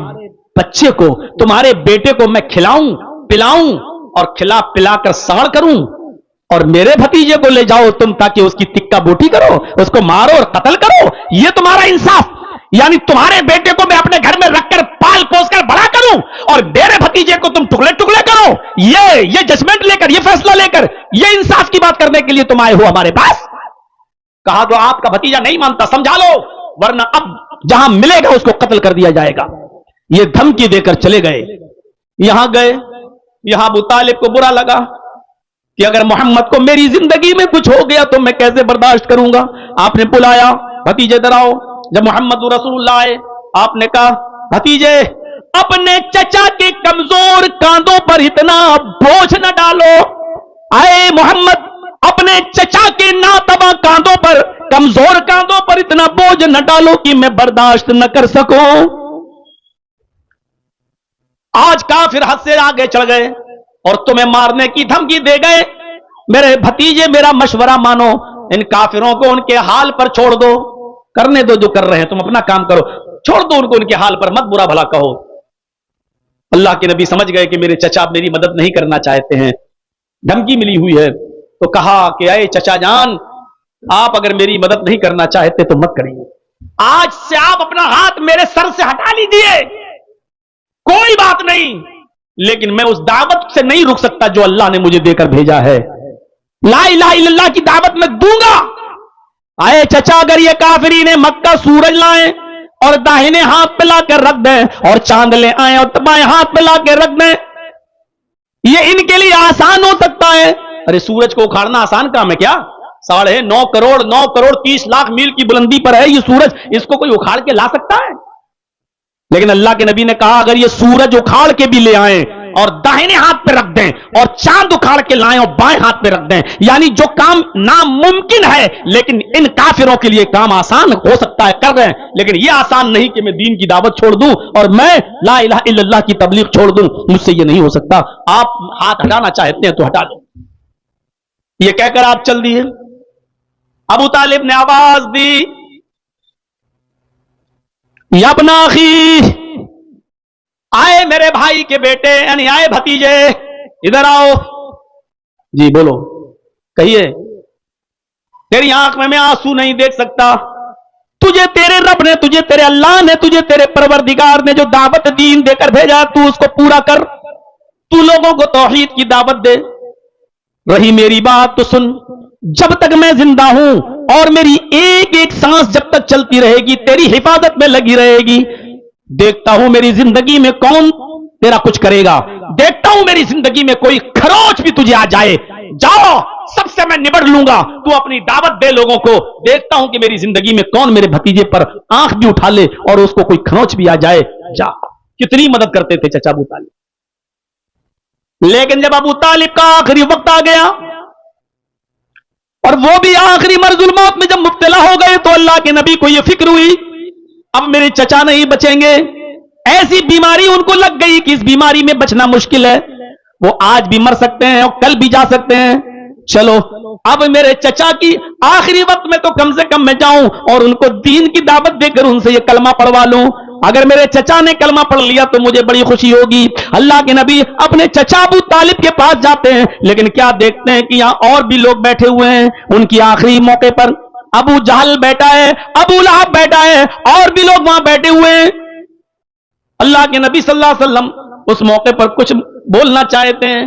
S1: बच्चे को, तुम्हारे बेटे को मैं खिलाऊं पिलाऊं और खिला पिलाकर सड़ करूं और मेरे भतीजे को ले जाओ तुम ताकि उसकी तिक्का बोटी करो, उसको मारो और कत्ल करो, ये तुम्हारा इंसाफ? यानी तुम्हारे बेटे को मैं अपने घर में रखकर पाल पोस कर बड़ा करूं और मेरे भतीजे को तुम टुकड़े टुकड़े करो, ये जजमेंट लेकर, ये फैसला लेकर, ये इंसाफ की बात करने के लिए तुम आए हो हमारे पास? कहा तो आपका भतीजा नहीं मानता, समझा लो, वरना अब जहां मिलेगा उसको कत्ल कर दिया जाएगा। ये धमकी देकर चले गए। यहां गए, यहां अबू तालिब को बुरा लगा कि अगर मोहम्मद को मेरी जिंदगी में कुछ हो गया तो मैं कैसे बर्दाश्त करूंगा। आपने बुलाया, भतीजे इधर आओ। जब मोहम्मद रसूलुल्लाह आए, आपने कहा भतीजे अपने चचा के कमजोर कांधों पर इतना बोझ न डालो। आए मोहम्मद, अपने चचा के नातबा कांधों पर, कमजोर कांधों पर इतना बोझ न डालो कि मैं बर्दाश्त न कर सकूं। आज काफिर हद से आगे चढ़ गए और तुम्हें मारने की धमकी दे गए। मेरे भतीजे मेरा मशवरा मानो, इन काफिरों को उनके हाल पर छोड़ दो, करने दो जो कर रहे हैं, तुम अपना काम करो, छोड़ दो उनको उनके हाल पर, मत बुरा भला कहो। अल्लाह के नबी समझ गए कि मेरे चचा मेरी मदद नहीं करना चाहते हैं, धमकी मिली हुई है, तो कहा कि अरे चचा जान, आप अगर मेरी मदद नहीं करना चाहते तो मत करिए, आज से आप अपना हाथ मेरे सर से हटा लीजिए, कोई बात नहीं, लेकिन मैं उस दावत से नहीं रुक सकता जो अल्लाह ने मुझे देकर भेजा है। ला इलाहा इल्लल्लाह की दावत मैं दूंगा। आए चचा, अगर ये काफिरीन मक्का सूरज लाएं और दाहिने हाथ पे लाकर रख दें और चांद ले आए और बाएं हाथ पे लाकर रख दें, ये इनके लिए आसान हो सकता है। अरे सूरज को उखाड़ना आसान काम है क्या? 9.5 करोड़ 9 करोड़ 30 लाख मील की बुलंदी पर है ये सूरज, इसको कोई उखाड़ के ला सकता है? लेकिन अल्लाह के नबी ने कहा अगर ये सूरज उखाड़ के भी ले आए और दाहिने हाथ पे रख दें और चांद उखाड़ के लाएं और बाएं हाथ पे रख दें, यानी जो काम नामुमकिन है लेकिन इन काफिरों के लिए काम आसान हो सकता है, कर रहे हैं, लेकिन यह आसान नहीं कि मैं दीन की दावत छोड़ दूं और मैं ला इलाहा इल्लल्लाह की तबलीग छोड़ दूं, मुझसे यह नहीं हो सकता। आप हाथ हटाना चाहते हैं तो हटा दो। ये कहकर आप चल दिए। अबू तालिब ने आवाज दी, यब्ना अखी, आए मेरे भाई के बेटे, यानी आए भतीजे, इधर आओ। जी बोलो, कहिए। तेरी आंख में मैं आंसू नहीं देख सकता, तुझे तेरे रब ने, तुझे तेरे अल्लाह ने, तुझे तेरे परवरदिगार ने जो दावत दीन देकर भेजा, तू उसको पूरा कर, तू लोगों को तौहीद की दावत दे। रही मेरी बात तो सुन, जब तक मैं जिंदा हूं और मेरी एक एक सांस जब तक चलती रहेगी, तेरी हिफाजत में लगी रहेगी, देखता हूं मेरी जिंदगी में कौन तेरा कुछ करेगा, देखता हूं मेरी जिंदगी में कोई खरोच भी तुझे आ जाए, जाओ सबसे मैं निबड़ लूंगा, तू अपनी दावत दे लोगों को, देखता हूं कि मेरी जिंदगी में कौन मेरे भतीजे पर आंख भी उठा ले और उसको कोई खरोच भी आ जाए, जा। कितनी मदद करते थे चचा अबू तालिब। लेकिन जब अबू तालिब का आखिरी वक्त आ गया और वो भी आखिरी मर्जुल मौत में जब मुब्तला हो गए, तो अल्लाह के नबी को यह फिक्र हुई अब मेरे चचा नहीं बचेंगे। ऐसी बीमारी उनको लग गई कि इस बीमारी में बचना मुश्किल है, वो आज भी मर सकते हैं और कल भी जा सकते हैं। चलो अब मेरे चचा की आखिरी वक्त में तो कम से कम मैं जाऊं और उनको दीन की दावत देकर उनसे ये कलमा पढ़वा लूं। अगर मेरे चचा ने कलमा पढ़ लिया तो मुझे बड़ी खुशी होगी। अल्लाह के नबी अपने चचा अबू तालिब के पास जाते हैं, लेकिन क्या देखते हैं कि यहां और भी लोग बैठे हुए हैं। उनकी आखिरी मौके पर अबू जहल बैठा है, अबू लहब बैठा है, और भी लोग वहां बैठे हुए हैं। अल्लाह के नबी सल्लल्लाहु अलैहि वसल्लम उस मौके पर कुछ बोलना चाहते हैं,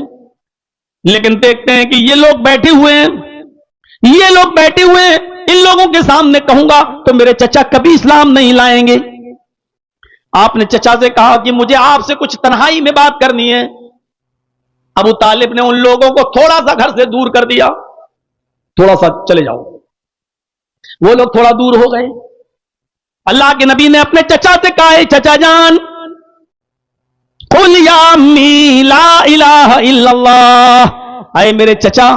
S1: लेकिन देखते हैं कि ये लोग बैठे हुए हैं, ये लोग बैठे हुए हैं, इन लोगों के सामने कहूंगा तो मेरे चचा कभी इस्लाम नहीं लाएंगे। आपने चचा से कहा कि मुझे आपसे कुछ तन्हाई में बात करनी है। अबू तालिब ने उन लोगों को थोड़ा सा घर से दूर कर दिया, थोड़ा सा चले जाओ। वो लोग थोड़ा दूर हो गए। अल्लाह के नबी ने अपने चचा से कहा, चचा जान, कुल या अम्मी ला इलाहा इल्लल्लाह। आए मेरे चचा,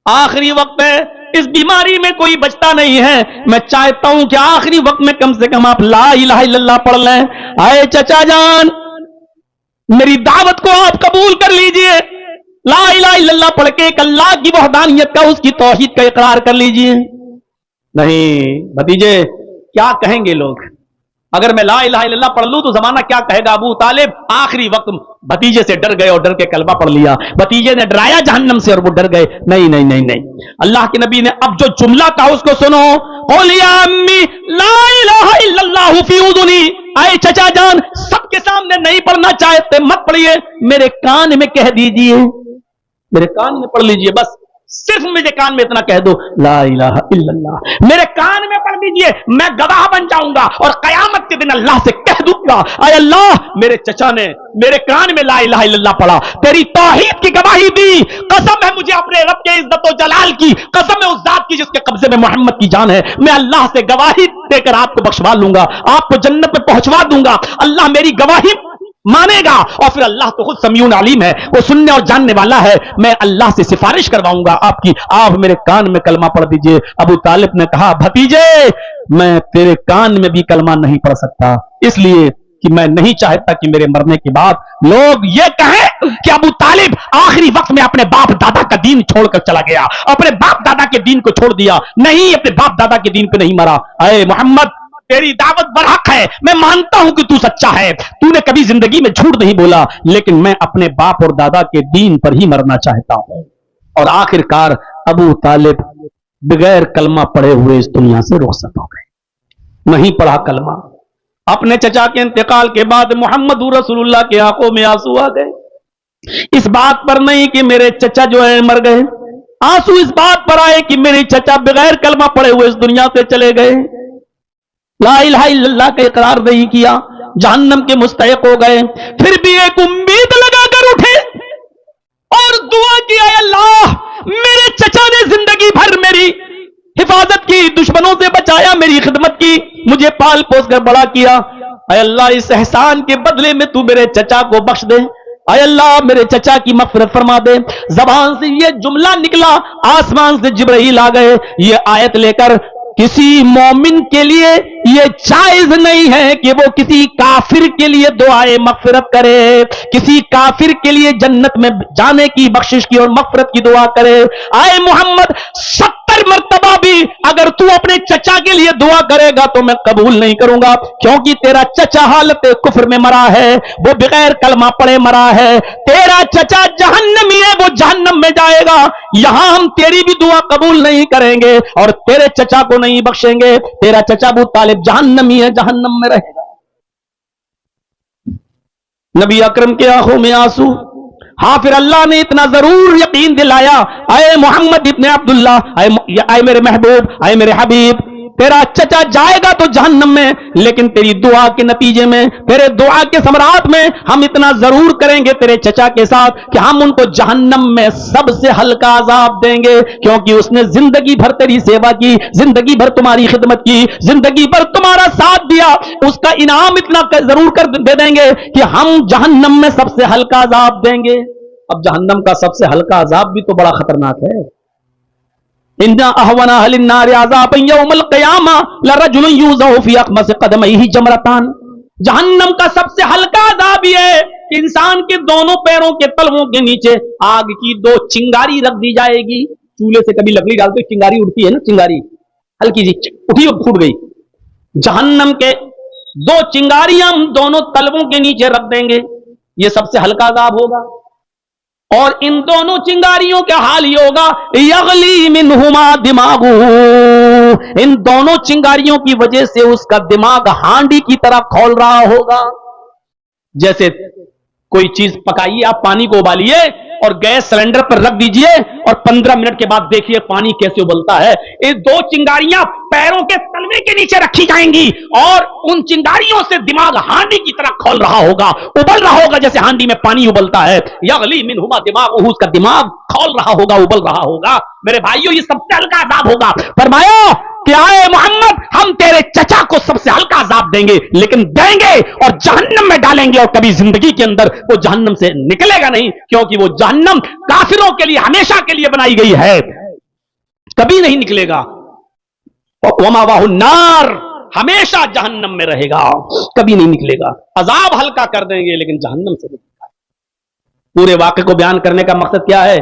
S1: आखिरी वक्त है, इस बीमारी में कोई बचता नहीं है, मैं चाहता हूं कि आखिरी वक्त में कम से कम आप ला इलाहा इल्लल्लाह पढ़ लें। आए चचा जान, मेरी दावत को आप कबूल कर लीजिए। ला इलाहा इल्लल्लाह पढ़ के एक अल्लाह की वहदानियत का, उसकी तौहीद का इकरार कर लीजिए। नहीं भतीजे, क्या कहेंगे लोग अगर मैं ला इलाहा इल्लल्लाह पढ़ लूं तो जमाना क्या कहेगा। अबू तालिब आखिरी वक्त भतीजे से डर गए और डर के कलमा पढ़ लिया। भतीजे ने डराया जहन्नम से और वो डर गए। नहीं नहीं नहीं नहीं, अल्लाह के नबी ने अब जो जुमला कहा उसको सुनो। क़ुल या अम्मी ला इलाहा इल्लल्लाहु फी उज़ुनी। आए चचा जान, सबके सामने नहीं पढ़ना चाहते मत पढ़िए, मेरे कान में कह दीजिए, मेरे कान में पढ़ लीजिए। बस सिर्फ मेरे कान में इतना कह दो, ला इलाहा इल्लल्लाह, मेरे कान में पढ़ दीजिए, मैं गवाह बन जाऊंगा और कयामत के दिन अल्लाह से कह दूंगा, आय अल्लाह, मेरे चचा ने मेरे कान में ला इलाहा इल्लल्लाह पढ़ा, तेरी तौहीद की गवाही दी। कसम है मुझे अपने रब के इज्जत और जलाल की, कसम है उस जात की जिसके कब्जे में मोहम्मद की जान है, मैं अल्लाह से गवाही देकर आपको बख्शवा लूंगा, आपको जन्नत में पहुंचवा दूंगा। अल्लाह मेरी गवाही मानेगा और फिर अल्लाह तो खुद समीउन अलीम है, वो सुनने और जानने वाला है। मैं अल्लाह से सिफारिश करवाऊंगा आपकी, आप मेरे कान में कलमा पढ़ दीजिए। अबू तालिब ने कहा, भतीजे, मैं तेरे कान में भी कलमा नहीं पढ़ सकता, इसलिए कि मैं नहीं चाहता कि मेरे मरने के बाद लोग ये कहें कि अबू तालिब आखिरी वक्त में अपने बाप दादा का दीन छोड़कर चला गया, अपने बाप दादा के दीन को छोड़ दिया। नहीं, अपने बाप दादा के दीन पे नहीं मरा। अरे मोहम्मद, तेरी दावत बरहक है, मैं मानता हूं कि तू सच्चा है, तूने कभी जिंदगी में झूठ नहीं बोला, लेकिन मैं अपने बाप और दादा के दीन पर ही मरना चाहता हूं। और आखिरकार अबू तालिब बगैर कलमा पढ़े हुए इस दुनिया से रुखसत हो गए, नहीं पढ़ा कलमा। अपने चचा के इंतकाल के बाद मोहम्मद रसूलुल्लाह के आंखों में आंसू आ गए। इस बात पर नहीं कि मेरे चचा जो है मर गए, आंसू इस बात पर आए कि मेरे चचा बगैर कलमा पढ़े हुए इस दुनिया से चले गए, ला इलाहा इल्लल्लाह का इकरार नहीं किया, जहन्नम के मुस्तहिक हो गए। फिर भी एक उम्मीद लगाकर उठे और दुआ की, अल्लाह, मेरे चचा ने जिंदगी भर मेरी हिफाजत की, दुश्मनों से बचाया, मेरी खिदमत की, मुझे पाल पोस कर बड़ा किया, अल्लाह इस एहसान के बदले में तू मेरे चचा को बख्श दे, अल्लाह मेरे चचा की मग़फ़िरत फरमा दे। ज़बान से ये जुमला निकला, आसमान से जिब्राइल आ गए ये आयत लेकर, किसी मोमिन के लिए ये जायज नहीं है कि वो किसी काफिर के लिए दुआए मग़फ़िरत करे, किसी काफिर के लिए जन्नत में जाने की, बख्शिश की और मग़फ़िरत की दुआ करे। आए मोहम्मद, 70 मर्तबा भी अगर तू अपने चचा के लिए दुआ करेगा तो मैं कबूल नहीं करूंगा, क्योंकि तेरा चचा हालत कुफ्र में मरा है, वो बगैर कलमा पढ़े मरा है, तेरा चचा जहन्नमी है, वो जहन्नम में जाएगा। यहां हम तेरी भी दुआ कबूल नहीं करेंगे और तेरे चचा को नहीं बख्शेंगे, तेरा चचा अबू तालिब जहन्नमी है, जहन्नम में रहेगा। नबी अकरम के आंखों में आंसू। हाँ, फिर अल्लाह ने इतना जरूर यकीन दिलाया, आए मोहम्मद इब्ने अब्दुल्ला, आए मेरे महबूब, आए मेरे हबीब, तेरा चचा जाएगा तो जहन्नम में, लेकिन तेरी दुआ के नतीजे में, तेरे दुआ के समरात में हम इतना जरूर करेंगे तेरे चचा के साथ कि हम उनको जहन्नम में सबसे हल्का अजाब देंगे, क्योंकि उसने जिंदगी भर तेरी सेवा की, जिंदगी भर तुम्हारी खिदमत की, जिंदगी भर तुम्हारा साथ दिया, उसका इनाम इतना जरूर कर दे देंगे कि हम जहन्नम में सबसे हल्का अजाब देंगे। अब जहन्नम का सबसे हल्का अजाब भी तो बड़ा खतरनाक है। इन्ना अहवना अहलिन्नार अज़ाबन यौमल क़ियामा लरजुलुन युज़अु फ़ी अख़मसि क़दमैहि जमरतान। जहन्नम का सबसे हल्का अज़ाब ये है कि इंसान के दोनों पैरों के तलवों के नीचे आग की 2 चिंगारी रख दी जाएगी। चूल्हे से कभी लकड़ी डालते चिंगारी उठती है ना, चिंगारी हल्की सी उठी और फूट गई। जहन्नम के 2 चिंगारियां हम दोनों तलवों के नीचे रख देंगे, ये सबसे हल्का अज़ाब होगा। और इन दोनों चिंगारियों का हाल ये होगा, यगली मिनहुमा दिमागु, इन दोनों चिंगारियों की वजह से उसका दिमाग हांडी की तरह खौल रहा होगा। जैसे कोई चीज पकाइए, आप पानी को उबालिए और गैस सिलेंडर पर रख दीजिए और 15 मिनट के बाद देखिए पानी कैसे उबलता है। ये 2 चिंगारियां पैरों के तलवे के नीचे रखी जाएंगी और उन चिंगारियों से दिमाग हांडी की तरह खोल रहा होगा, उबल रहा होगा जैसे हांडी में पानी उबलता है। यगली मिनहुमा दिमाग, उसका दिमाग खोल रहा होगा, उबल रहा होगा। मेरे भाइयों, ये सबसे हल्का अज़ाब होगा। फरमाया क्या है मोहम्मद, हम तेरे चचा को सबसे हल्का अज़ाब देंगे, लेकिन देंगे और जहन्नम में डालेंगे और कभी जिंदगी के अंदर वो जहन्नम से निकलेगा नहीं, क्योंकि वो जहन्नम काफिरों के लिए हमेशा के लिए बनाई गई है, कभी नहीं निकलेगा। वमा वाहु नार, हमेशा जहन्नम में रहेगा, कभी नहीं निकलेगा। अज़ाब हल्का कर देंगे लेकिन जहन्नम से निकलेगा। पूरे वाक़े को बयान करने का मकसद क्या है?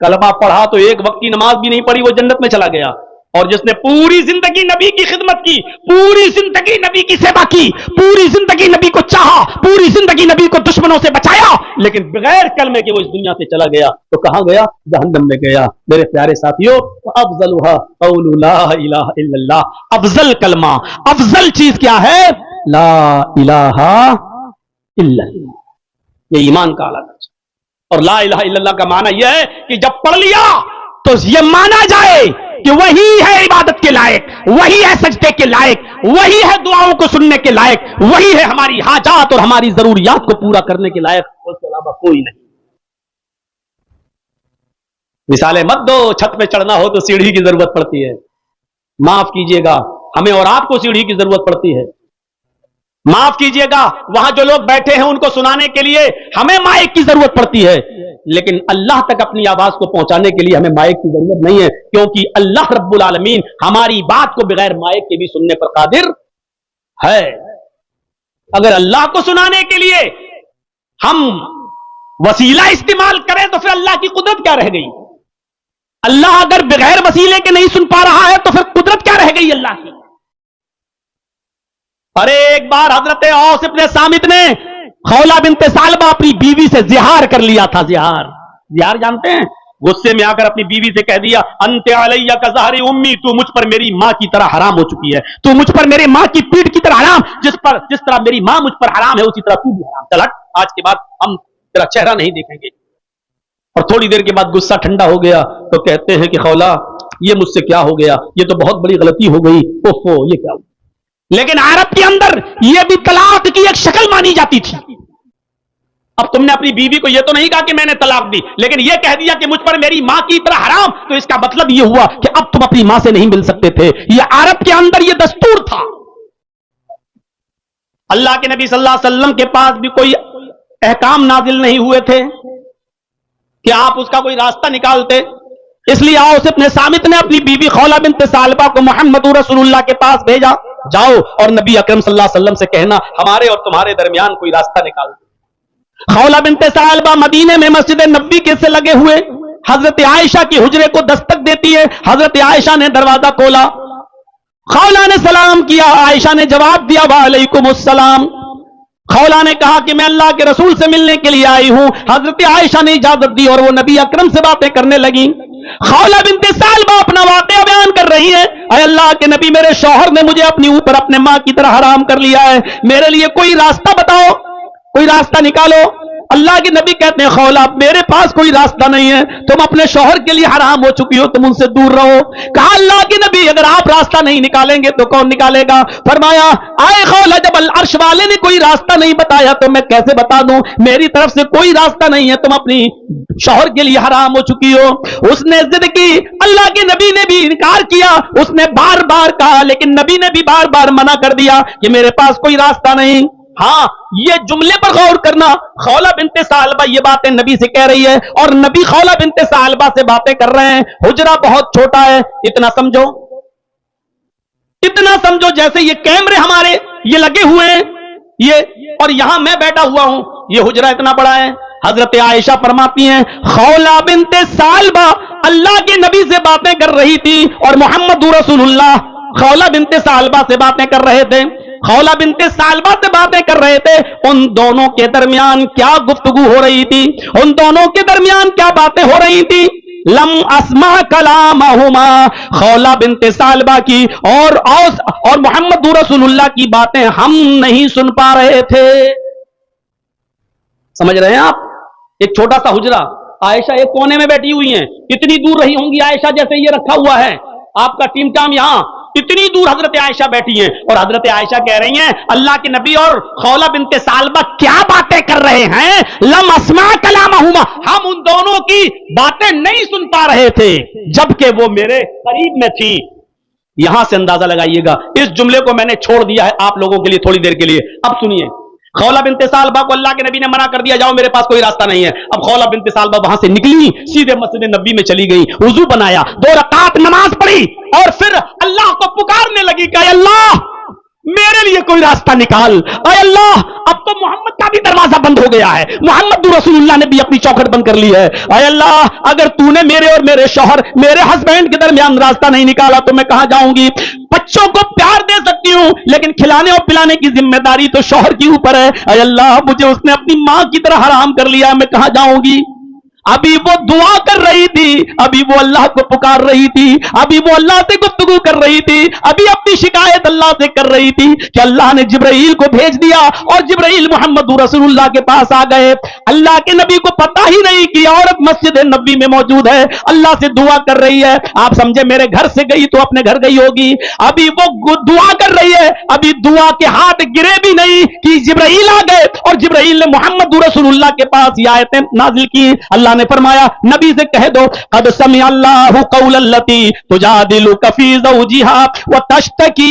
S1: कलमा पढ़ा तो एक वक्त की नमाज भी नहीं पढ़ी, वो जन्नत में चला गया। और जिसने पूरी जिंदगी नबी की खिदमत की, पूरी जिंदगी नबी की सेवा की, पूरी जिंदगी नबी को चाहा, पूरी जिंदगी नबी को दुश्मनों से बचाया, लेकिन बगैर कलमे के वो इस दुनिया से चला गया, तो कहां गया? जहन्नम में गया। मेरे प्यारे साथियों, अफजलुहा कौलु ला इलाहा इल्लल्लाह, अफजल कलमा, अफजल चीज क्या है? ला इलाहा इल्लल्लाह। ये ईमान का आला दर्जा। और ला इलाहा इल्लल्लाह का माना यह है कि जब पढ़ लिया तो यह माना जाए कि वही है इबादत के लायक, वही है सजदे के लायक, वही है दुआओं को सुनने के लायक, वही है हमारी हाजात और हमारी जरूरियात को पूरा करने के लायक, उसके अलावा कोई नहीं। मिसालें मत दो, छत पे चढ़ना हो तो सीढ़ी की जरूरत पड़ती है, माफ कीजिएगा, हमें और आपको सीढ़ी की जरूरत पड़ती है। माफ कीजिएगा, वहां जो लोग बैठे हैं उनको सुनाने के लिए हमें माइक की जरूरत पड़ती है, लेकिन अल्लाह तक अपनी आवाज को पहुंचाने के लिए हमें माइक की जरूरत नहीं है, क्योंकि अल्लाह रब्बुल आलमीन हमारी बात को बगैर माइक के भी सुनने पर कादिर है। अगर अल्लाह को सुनाने के लिए हम वसीला इस्तेमाल करें तो फिर अल्लाह की कुदरत क्या रह गई? अल्लाह अगर बगैर वसीले के नहीं सुन पा रहा है तो फिर कुदरत क्या रह गई अल्लाह की? अरे एक बार हजरत औस इब्ने सामित ने खौला बिनते सालबा अपनी बीवी से जिहार कर लिया था। जिहार जानते हैं? गुस्से में आकर अपनी बीवी से कह दिया, अंते अलैया का ज़हरी उम्मी, तू मुझ पर मेरी मां की तरह हराम हो चुकी है, तू मुझ पर मेरी मां की पीठ की तरह हराम, जिस तरह मेरी मां मुझ पर हराम है उसी तरह तू भी हराम। चल हट, आज के बाद हम तेरा चेहरा नहीं देखेंगे। और थोड़ी देर के बाद गुस्सा ठंडा हो गया तो कहते हैं कि खौला, ये मुझसे क्या हो गया, ये तो बहुत बड़ी गलती हो गई, ओहो ये क्या हुआ। लेकिन अरब के अंदर यह भी तलाक की एक शक्ल मानी जाती थी। अब तुमने अपनी बीवी को यह तो नहीं कहा कि मैंने तलाक दी, लेकिन यह कह दिया कि मुझ पर मेरी मां की तरह हराम, तो इसका मतलब यह हुआ कि अब तुम अपनी मां से नहीं मिल सकते थे। यह अरब के अंदर यह दस्तूर था। अल्लाह के नबी सल्लल्लाहु अलैहि वसल्लम के पास भी कोई अहकाम नाजिल नहीं हुए थे कि आप उसका कोई रास्ता निकालते। इसलिए औस इब्ने सामित ने अपनी बीवी खौला बिनते सालबा को मोहम्मद रसूलुल्लाह के पास भेजा, जाओ और नबी अकरम सल्लल्लाहु अलैहि वसल्लम से कहना हमारे और तुम्हारे दरमियान कोई रास्ता निकाल दो। खौला बिनते सालबा मदीने में मस्जिद नबी के से लगे हुए हजरत आयशा की हुजरे को दस्तक देती है। हजरत आयशा ने दरवाजा खोला, खौला ने सलाम किया, आयशा ने जवाब दिया वालेकुम अस्सलाम। खौला ने कहा कि मैं अल्लाह के रसूल से मिलने के लिए आई हूं। हजरत आयशा ने इजाजत दी और वो नबी अकरम से बातें करने लगी। खौला बिनते सालबा अपना वाक़या बयान कर रही है, अरे अल्लाह के नबी, मेरे शौहर ने मुझे अपने ऊपर अपने मां की तरह हराम कर लिया है, मेरे लिए कोई रास्ता बताओ, कोई रास्ता निकालो। अल्लाह के नबी कहते हैं खौला, मेरे पास कोई रास्ता नहीं है, तुम अपने शौहर के लिए हराम हो चुकी हो, तुम उनसे दूर रहो। कहा अल्लाह के नबी, अगर आप रास्ता नहीं निकालेंगे तो कौन निकालेगा? फरमाया आए खौला, जब अर्श वाले ने कोई रास्ता नहीं बताया तो मैं कैसे बता दूं? मेरी तरफ से कोई रास्ता नहीं है, तुम अपनी शौहर के लिए हराम हो चुकी हो। उसने जिद की, अल्लाह के नबी ने भी इनकार किया, उसने बार बार कहा, लेकिन नबी ने भी बार बार मना कर दिया कि मेरे पास कोई रास्ता नहीं। हाँ, ये जुमले पर गौर करना, खौला बिनते सालबा ये बातें नबी से कह रही है और नबी खौला बिनते सालबा से बातें कर रहे हैं। हुजरा बहुत छोटा है, इतना समझो जैसे ये कैमरे हमारे ये लगे हुए हैं, ये, और यहां मैं बैठा हुआ हूं ये हुजरा इतना बड़ा है। हजरत आयशा फरमाती हैं, खौला बिनते सालबा अल्लाह के नबी से बातें कर रही थी और मोहम्मद रसूलुल्लाह खौला बिनते सालबा से बातें कर रहे थे। खौला बिनते सालबा से बातें कर रहे थे। उन दोनों के दरमियान क्या गुफ्तगू हो रही थी, उन दोनों के दरमियान क्या बातें हो रही थी। लम अस्मा कलामहुमा, खौला बिनते सालबा की और मोहम्मद रसूलुल्लाह की बातें हम नहीं सुन पा रहे थे। समझ रहे हैं आप? एक छोटा सा हुजरा, आयशा एक कोने में बैठी हुई हैं। कितनी दूर रही होंगी आयशा, जैसे ये रखा हुआ है आपका टीम टाम, यहां इतनी दूर हजरत आयशा बैठी हैं और हजरत आयशा कह रही हैं अल्लाह के नबी और खौला बिनते सालबा क्या बातें कर रहे हैं। लम अस्मा कलामहुमा, हम उन दोनों की बातें नहीं सुन पा रहे थे जबकि वो मेरे करीब में थी। यहां से अंदाजा लगाइएगा। इस जुमले को मैंने छोड़ दिया है आप लोगों के लिए थोड़ी देर के लिए। अब सुनिए, खौला बिनते सालबा को अल्लाह के नबी ने मना कर दिया, जाओ मेरे पास कोई रास्ता नहीं है। अब खौला बिनते सालबा वहां से निकली, सीधे मस्जिद नबी में चली गई, वुजू बनाया, 2 रकात नमाज पढ़ी और फिर अल्लाह को पुकारने लगी कि अल्लाह मेरे लिए कोई रास्ता निकाल। अय अल्लाह, अब तो मोहम्मद का भी दरवाजा बंद हो गया है, मोहम्मद रसूलुल्लाह ने भी अपनी चौखट बंद कर ली है। अय अल्लाह, अगर तूने मेरे और मेरे शौहर, मेरे हस्बैंड के दरमियान रास्ता नहीं निकाला तो मैं कहां जाऊंगी। बच्चों को प्यार दे सकती हूं लेकिन खिलाने और पिलाने की जिम्मेदारी तो शौहर के ऊपर है। अय अल्लाह, मुझे उसने अपनी मां की तरह हराम कर लिया, मैं कहां जाऊंगी। अभी वो दुआ कर रही थी, अभी वो अल्लाह को पुकार रही थी, अभी वो अल्लाह से गुफ्तगू कर रही थी, अभी अपनी शिकायत अल्लाह से कर रही थी कि अल्लाह ने जिब्राइल को भेज दिया और जिब्राइल मोहम्मद रसूलुल्लाह के पास आ गए। अल्लाह के नबी को पता ही नहीं कि औरत मस्जिद नबी में मौजूद है, अल्लाह से दुआ कर रही है। आप समझे मेरे घर से गई तो अपने घर गई होगी। अभी वो दुआ कर रही है, अभी दुआ के हाथ गिरे भी नहीं कि जिब्राइल आ गए और जिब्राइल ने मोहम्मद रसूलुल्लाह के पास ये आयतें नाजिल की। अल्लाह ने फरमाया नबी से कह दो, कद समी अल्लाहु कौलल्लती तुजादिलुका फी ज़ौजिहा व तश्तकी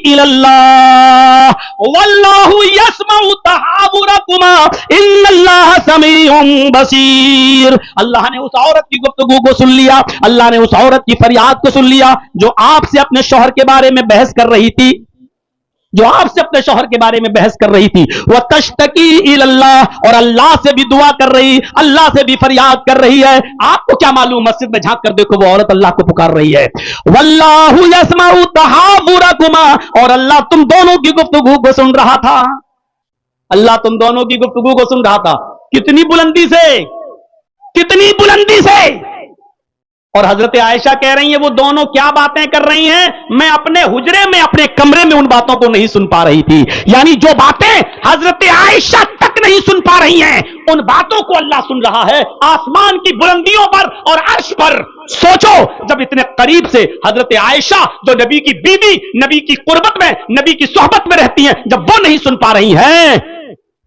S1: इलल्लाह वल्लाहु यस्मउ तहावुरकुमा इन्नल्लाह समीउन बसीर। अल्लाह ने उस औरत की गुफ्तगू को सुन लिया, अल्लाह ने उस औरत की फरियाद को सुन लिया जो आपसे अपने शौहर के बारे में बहस कर रही थी, जो आपसे अपने शौहर के बारे में बहस कर रही थी। वह तश्तकी इलल्लाह, और अल्लाह से भी दुआ कर रही, अल्लाह से भी फरियाद कर रही है। आपको क्या मालूम, मस्जिद में झांक कर देखो वो औरत अल्लाह को पुकार रही है। वल्लाहु यस्मउ तहावुरकुमा, और अल्लाह तुम दोनों की गुफ्तगू को सुन रहा था। अल्लाह तुम दोनों की गुफ्तगू को सुन रहा था। कितनी बुलंदी से, कितनी बुलंदी से। और हजरत आयशा कह रही है वो दोनों क्या बातें कर रही हैं, मैं अपने हुजरे में, अपने कमरे में उन बातों को नहीं सुन पा रही थी। यानी जो बातें हजरत आयशा तक नहीं सुन पा रही हैं, उन बातों को अल्लाह सुन रहा है आसमान की बुलंदियों पर और अर्श पर। सोचो, जब इतने करीब से हजरत आयशा जो नबी की बीवी, नबी की कुर्बत में, नबी की सोहबत में रहती हैं, जब वो नहीं सुन पा रही हैं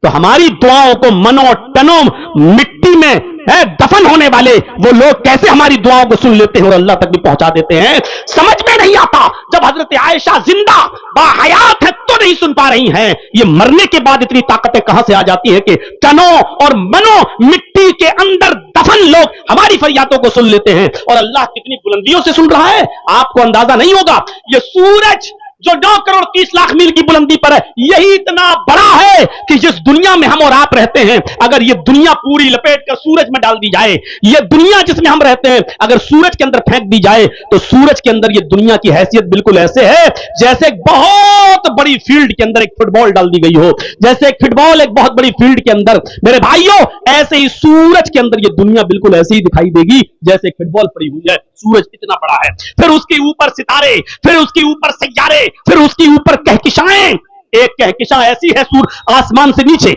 S1: तो हमारी दुआओं को मनो टनो मिट्टी में दफन होने वाले वो लोग कैसे हमारी दुआओं को सुन लेते हैं और अल्लाह तक भी पहुंचा देते हैं। समझ में नहीं आता। जब हजरत आयशा जिंदा बाहयात है तो नहीं सुन पा रही हैं, ये मरने के बाद इतनी ताकतें कहां से आ जाती है कि तनो और मनो मिट्टी के अंदर दफन लोग हमारी फरियादों को सुन लेते हैं। और अल्लाह कितनी बुलंदियों से सुन रहा है, आपको अंदाजा नहीं होगा। ये सूरज जो 9 करोड़ 30 लाख मील की बुलंदी पर है, यही इतना बड़ा है कि जिस दुनिया में हम और आप रहते हैं, अगर ये दुनिया पूरी लपेट कर सूरज में डाल दी जाए, ये दुनिया जिसमें हम रहते हैं अगर सूरज के अंदर फेंक दी जाए, तो सूरज के अंदर ये दुनिया की हैसियत बिल्कुल ऐसे है जैसे एक बहुत बड़ी फील्ड के अंदर एक फुटबॉल डाल दी गई हो। जैसे एक फुटबॉल एक बहुत बड़ी फील्ड के अंदर, मेरे भाइयों, ऐसे ही सूरज के अंदर ये दुनिया बिल्कुल ऐसे ही दिखाई देगी जैसे फुटबॉल पड़ी हुई है। सूरज इतना बड़ा है, फिर उसके ऊपर सितारे, फिर उसके ऊपर सैयारे, फिर उसके ऊपर कहकशाएं। एक कहकशां ऐसी है आसमान से नीचे,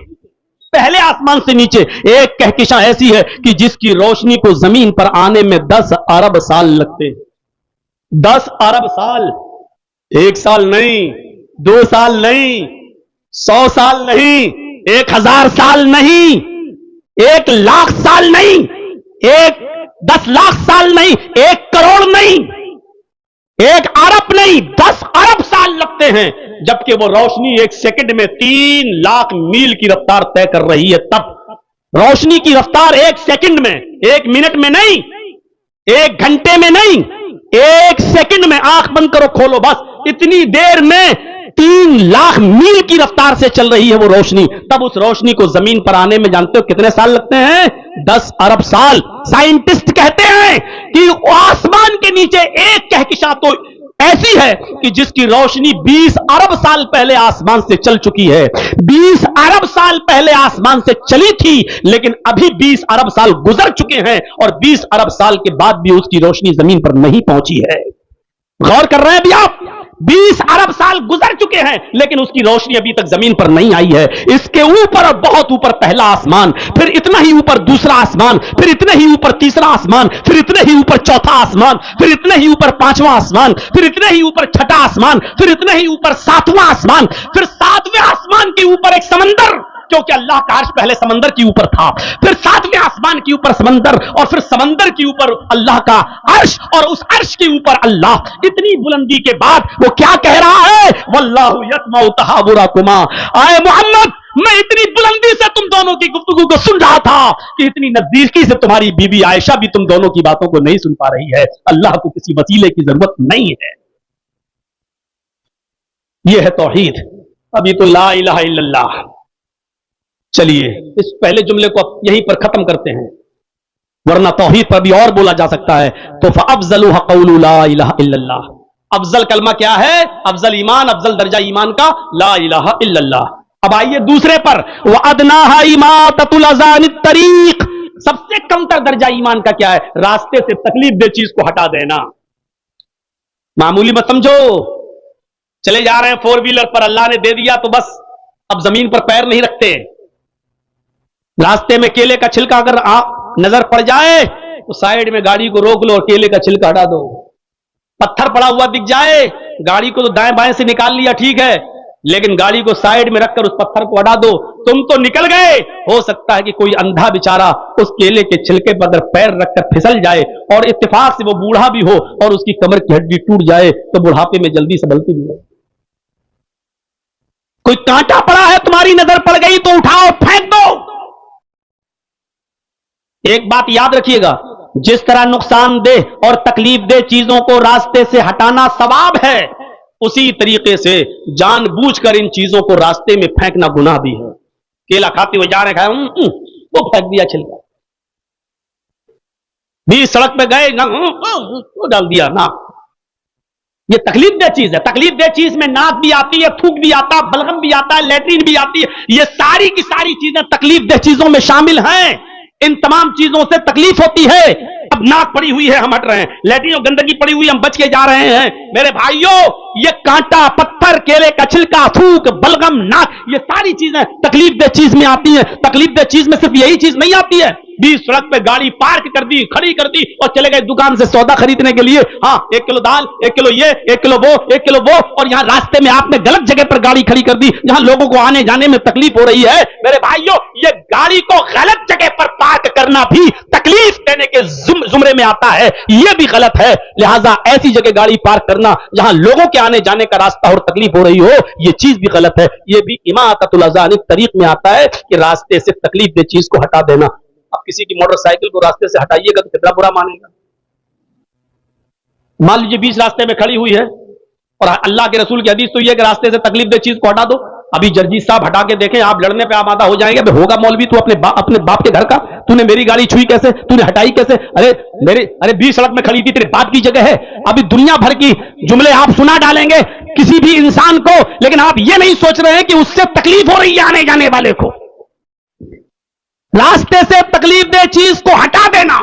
S1: पहले आसमान से नीचे एक कहकशां ऐसी है कि जिसकी रोशनी को जमीन पर आने में 10 अरब साल लगते। 10 अरब साल, 1 साल नहीं, 2 साल नहीं, 100 साल नहीं, 1000 साल नहीं, 1 लाख साल नहीं, 10 लाख साल नहीं, 1 करोड़ नहीं, 1 अरब नहीं, 10 अरब साल लगते हैं। जबकि वो रोशनी 1 सेकंड में 3 लाख मील की रफ्तार तय कर रही है। तब रोशनी की रफ्तार 1 सेकंड में, 1 मिनट में नहीं, 1 घंटे में नहीं, 1 सेकंड में। आंख बंद करो खोलो बस, इतनी देर में 3 लाख मील की रफ्तार से चल रही है वो रोशनी, तब उस रोशनी को जमीन पर आने में जानते हो कितने साल लगते हैं? 10 अरब साल। साइंटिस्ट कहते हैं कि आसमान के नीचे एक कहकशां तो ऐसी है कि जिसकी रोशनी 20 अरब साल पहले आसमान से चल चुकी है। 20 अरब साल पहले आसमान से चली थी, लेकिन अभी 20 अरब साल गुजर चुके हैं और 20 अरब साल के बाद भी उसकी रोशनी जमीन पर नहीं पहुंची है। गौर कर रहे हैं भी आप? 20 अरब साल गुजर चुके हैं, लेकिन उसकी रोशनी अभी तक जमीन पर नहीं आई है। इसके ऊपर और बहुत ऊपर पहला आसमान, फिर इतना ही ऊपर दूसरा आसमान, फिर इतने ही ऊपर तीसरा आसमान, फिर इतने ही ऊपर चौथा आसमान, फिर इतने ही ऊपर पांचवा आसमान, फिर इतने ही ऊपर छठा आसमान, फिर इतने ही ऊपर सातवां आसमान, फिर 7वें आसमान के ऊपर एक समंदर, क्योंकि अल्लाह का अर्श पहले समंदर के ऊपर था, फिर 7वें आसमान के ऊपर समंदर, और फिर समंदर के ऊपर अल्लाह का अर्श, और उस अर्श के ऊपर अल्लाह। इतनी बुलंदी के बाद वो क्या कह रहा है? वल्लाहु यस्मउ तहावुरकुमा। आए मोहम्मद, मैं इतनी बुलंदी से तुम दोनों की गुफ्तगू को सुन रहा था कि इतनी नजदीकी से तुम्हारी बीबी आयशा भी तुम दोनों की बातों को नहीं सुन पा रही है। अल्लाह को किसी वसीले की जरूरत नहीं है। यह है तौहीद। अभी तो ला इलाहा इल्लल्लाह। चलिए इस पहले जुमले को यहीं पर खत्म करते हैं, वरना तौहीद पर भी और बोला जा सकता है। तो फअफ़ज़लु क़ौलु ला इलाहा इल्लल्लाह। अफजल कलमा क्या है? अफजल ईमान, अफजल दर्जा ईमान का ला इलाहा इल्लल्लाह। अब आइए दूसरे पर, व अदनाहा इमाततुल अज़ा अनित तरीक। सबसे कमतर दर्जा ईमान का क्या है? रास्ते से तकलीफ दे चीज को हटा देना। मामूली मत समझो, चले जा रहे हैं 4 व्हीलर पर, अल्लाह ने दे दिया तो बस अब जमीन पर पैर नहीं रखते। रास्ते में केले का छिलका अगर नजर पड़ जाए तो साइड में गाड़ी को रोक लो और केले का छिलका हटा दो। पत्थर पड़ा हुआ दिख जाए, गाड़ी को तो दाएं बाएं से निकाल लिया, ठीक है, लेकिन गाड़ी को साइड में रखकर उस पत्थर को हटा दो। तुम तो निकल गए, हो सकता है कि कोई अंधा बेचारा उस केले के छिलके पर अगर पैर रखकर फिसल जाए और इत्तेफाक से वो बूढ़ा भी हो और उसकी कमर की हड्डी टूट जाए तो बुढ़ापे में जल्दी संभलती भी है। कोई कांटा पड़ा है, तुम्हारी नजर पड़ गई तो उठाओ, फेंक दो। एक बात याद रखिएगा, जिस तरह नुकसानदेह और तकलीफदेह चीजों को रास्ते से हटाना सवाब है, उसी तरीके से जानबूझकर इन चीजों को रास्ते में फेंकना गुनाह भी है। केला खाते हुए जा रहे खाए, वो फेंक दिया छिलका। भी सड़क पे गए ना, वो डाल दिया ना। ये तकलीफदेह चीज है। तकलीफदेह चीज में नाक भी आती है, थूक भी आता है, बलगम भी आता है, लेटरिन भी आती है। ये सारी की सारी चीजें तकलीफदेह चीजों में शामिल हैं। इन तमाम चीजों से तकलीफ होती है। अब नाक पड़ी हुई है, हम हट रहे हैं, लेटरिन और गंदगी पड़ी हुई, हम बच के जा रहे हैं। मेरे भाइयों, ये कांटा, पत्थर, केले का छिलका, थूक, बलगम, नाक, ये सारी चीजें तकलीफदेह चीज में आती हैं। तकलीफदेह चीज में सिर्फ यही चीज नहीं आती है। बीच सड़क पे गाड़ी पार्क कर दी, खड़ी कर दी और चले गए दुकान से सौदा खरीदने के लिए। हाँ, 1 किलो दाल, 1 किलो ये, 1 किलो वो, 1 किलो वो, और यहां रास्ते में आपने गलत जगह पर गाड़ी खड़ी कर दी जहां लोगों को आने जाने में तकलीफ हो रही है। मेरे भाइयों, ये गाड़ी को गलत जगह पर पार्क करना भी तकलीफ देने के जुमरे में आता है, यह भी गलत है। लिहाजा ऐसी जगह गाड़ी पार्क करना जहां लोगों के आने जाने का रास्ता और तकलीफ हो रही हो, यह चीज भी गलत है। यह भी इमाततुल अज़ा अनित तरीक में आता है कि रास्ते से तकलीफ दे चीज को हटा देना। अब किसी की मोटरसाइकिल को रास्ते से हटाइएगा तो कितना बुरा मानेगा। मान लीजिए 20 रास्ते में खड़ी हुई है और अल्लाह के रसूल की हदीस तो यह कि रास्ते से तकलीफ दे चीज को हटा दो। अभी जर्जी साहब हटा के देखें, आप लड़ने पे आमादा हो जाएंगे। होगा मौलवी तू अपने बाप के घर का, तूने मेरी गाड़ी छुई कैसे, तूने हटाई कैसे? अरे 20 सड़क में खड़ी थी, तेरे बाप की जगह है। अभी दुनिया भर की जुमले आप सुना डालेंगे किसी भी इंसान को, लेकिन आप ये नहीं सोच रहे हैं कि उससे तकलीफ हो रही है आने जाने वाले को। रास्ते से तकलीफ दे चीज को हटा देना,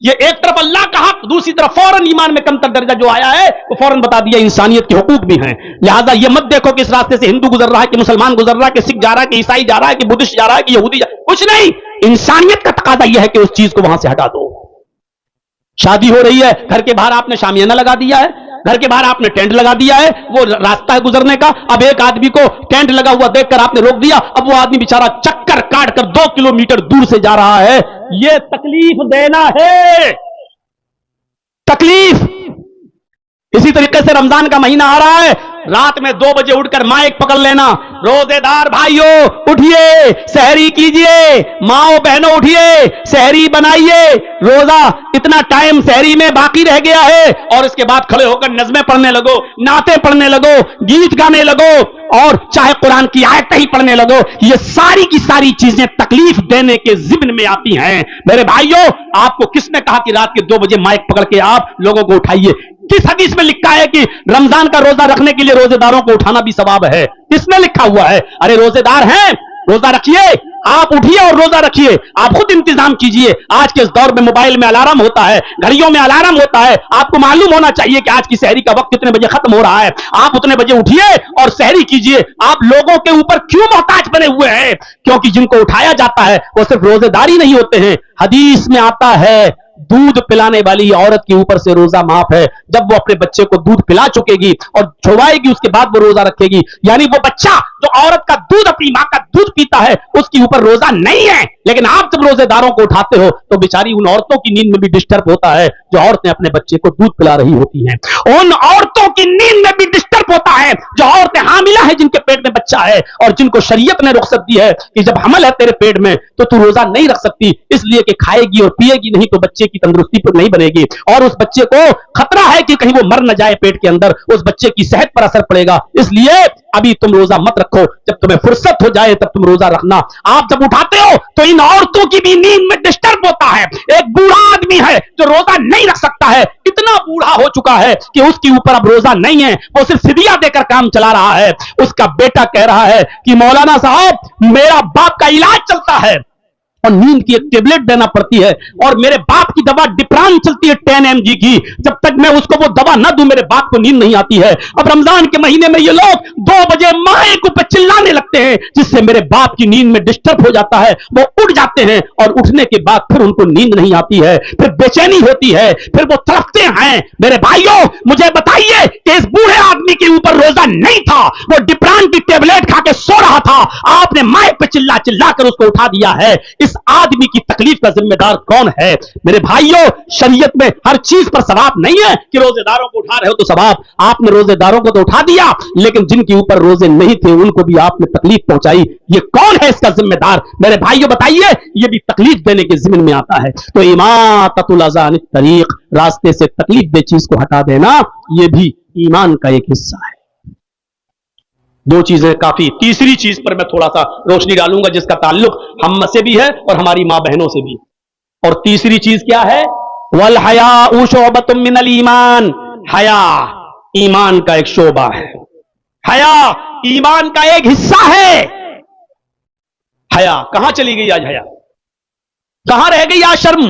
S1: ये एक तरफ अल्लाह का हक, दूसरी तरफ फौरन ईमान में कमतर दर्जा जो आया है वो फौरन बता दिया इंसानियत के हुकूक भी हैं। लिहाजा ये मत देखो कि इस रास्ते से हिंदू गुजर रहा है, कि मुसलमान गुजर रहा है, कि सिख जा रहा है, कि ईसाई जा रहा है, कि बुद्धिस्ट जा रहा है, कि यहूदी कुछ नहीं। इंसानियत का तकाजा यह है कि उस चीज को वहां से हटा दो। शादी हो रही है, घर के बाहर आपने शामियाना लगा दिया है, घर के बाहर आपने टेंट लगा दिया है, वो रास्ता है गुजरने का। अब एक आदमी को टेंट लगा हुआ देखकर आपने रोक दिया, अब वो आदमी बेचारा चक्कर काट कर 2 किलोमीटर दूर से जा रहा है। ये तकलीफ देना है, तकलीफ। इसी तरीके से रमजान का महीना आ रहा है, रात में 2 बजे उठकर माइक पकड़ लेना, रोजेदार भाइयों उठिए, सहरी कीजिए, माओ बहनों उठिए, सहरी बनाइए, रोजा इतना टाइम सहरी में बाकी रह गया है, और इसके बाद खड़े होकर नज़में पढ़ने लगो, नाते पढ़ने लगो, गीत गाने लगो, और चाहे कुरान की आयत ही पढ़ने लगो। ये सारी की सारी चीजें तकलीफ देने के जिम्न में आती हैं। मेरे भाइयों, आपको किसने कहा कि रात के 2 बजे माइक पकड़ के आप लोगों को उठाइए? किस हदीस में लिखा है कि रमजान का रोजा रखने के लिए रोजेदारों को उठाना भी सवाब है? किसने लिखा हुआ है? अरे रोजेदार हैं, रोजा रखिए, आप उठिए और रोजा रखिए, आप खुद इंतजाम कीजिए। आज के इस दौर में मोबाइल में अलार्म होता है, घड़ियों में अलार्म होता है, आपको मालूम होना चाहिए कि आज की सहरी का वक्त कितने बजे खत्म हो रहा है। आप उतने बजे उठिए और सहरी कीजिए। आप लोगों के ऊपर क्यों मोहताज बने हुए हैं? क्योंकि जिनको उठाया जाता है वो सिर्फ रोजेदारी नहीं होते हैं। हदीस में आता है दूध पिलाने वाली औरत के ऊपर से रोजा माफ है। जब वो अपने बच्चे को दूध पिला चुकेगी और छुड़वाएगी, उसके बाद वो रोजा रखेगी। यानी वो बच्चा जो औरत का दूध, अपनी मां का दूध पीता है, उसके ऊपर रोजा नहीं है। लेकिन आप जब रोजेदारों को उठाते हो तो बेचारी उन औरतों की नींद में भी डिस्टर्ब होता है जो औरतें अपने बच्चे को दूध पिला रही होती हैं। उन औरतों की नींद में भी डिस्टर्ब होता है जो औरतें हामिला है, जिनके पेट में बच्चा है, और जिनको शरीयत ने रुखसत दी है कि जब हमल है तेरे पेट में तो तू रोजा नहीं रख सकती, इसलिए कि खाएगी और पिएगी नहीं तो बच्चे की तंदुरुस्ती पर नहीं बनेगी, और उस बच्चे को खतरा है कि कहीं वो मर न जाए पेट के अंदर, उस बच्चे की सेहत पर असर पड़ेगा। इसलिए अभी तुम रोजा मत रखो, जब तुम्हें फुर्सत हो जाए तब तुम रोजा रखना। आप जब उठाते हो तो इन औरतों की भी नींद में डिस्टर्ब होता है। एक बूढ़ा आदमी है जो रोजा नहीं रख सकता है, इतना बूढ़ा हो चुका है कि उसके ऊपर अब रोजा नहीं है, वो सिर्फ फिदिया देकर काम चला रहा है। उसका बेटा कह रहा है कि मौलाना साहब मेरा बाप का इलाज चलता है और नींद की एक टेबलेट देना पड़ती है, और मेरे बाप की दवा डिप्रान चलती है 10 mg की, जब तक मैं उसको वो दवा ना दूं मेरे बाप को नींद नहीं आती है। अब रमजान के महीने में ये लोग 2 बजे माइक पे चिल्लाने लगते हैं, जिससे मेरे बाप की नींद में डिस्टर्ब हो जाता है। वो उठ जाते हैं और उठने के बाद फिर उनको नींद नहीं आती है, फिर बेचैनी होती है, फिर वो तड़पते हैं। मेरे भाइयों, मुझे बताइए कि इस बूढ़े आदमी के ऊपर रोजा नहीं था, वो डिप्रान की टेबलेट खा के सो रहा था, आपने माइक पे चिल्ला चिल्ला कर उसको उठा दिया है। इस आदमी की तकलीफ का जिम्मेदार कौन है? मेरे भाइयों, शरीयत में हर चीज पर सवाब नहीं है कि रोजेदारों को उठा रहे हो तो सवाब। आपने रोजेदारों को तो उठा दिया, लेकिन जिनके ऊपर रोजे नहीं थे उनको भी आपने तकलीफ पहुंचाई। ये कौन है इसका जिम्मेदार? मेरे भाइयों बताइए, ये भी तकलीफ देने के जिम्मे में आता है। तो इमाततुल अज़ा अनित तरीक, रास्ते से तकलीफ दे चीज को हटा देना, ये भी ईमान का एक हिस्सा है। 2 चीजें काफी। तीसरी चीज पर मैं थोड़ा सा रोशनी डालूंगा जिसका ताल्लुक हम से भी है और हमारी मां बहनों से भी। और तीसरी चीज क्या है? वल हयाउ शुअबतुम मिनल ईमान। हया ईमान का एक शोबा है, हया ईमान का एक हिस्सा है। हया कहां चली गई आज? हया कहां रह गई आज? शर्म।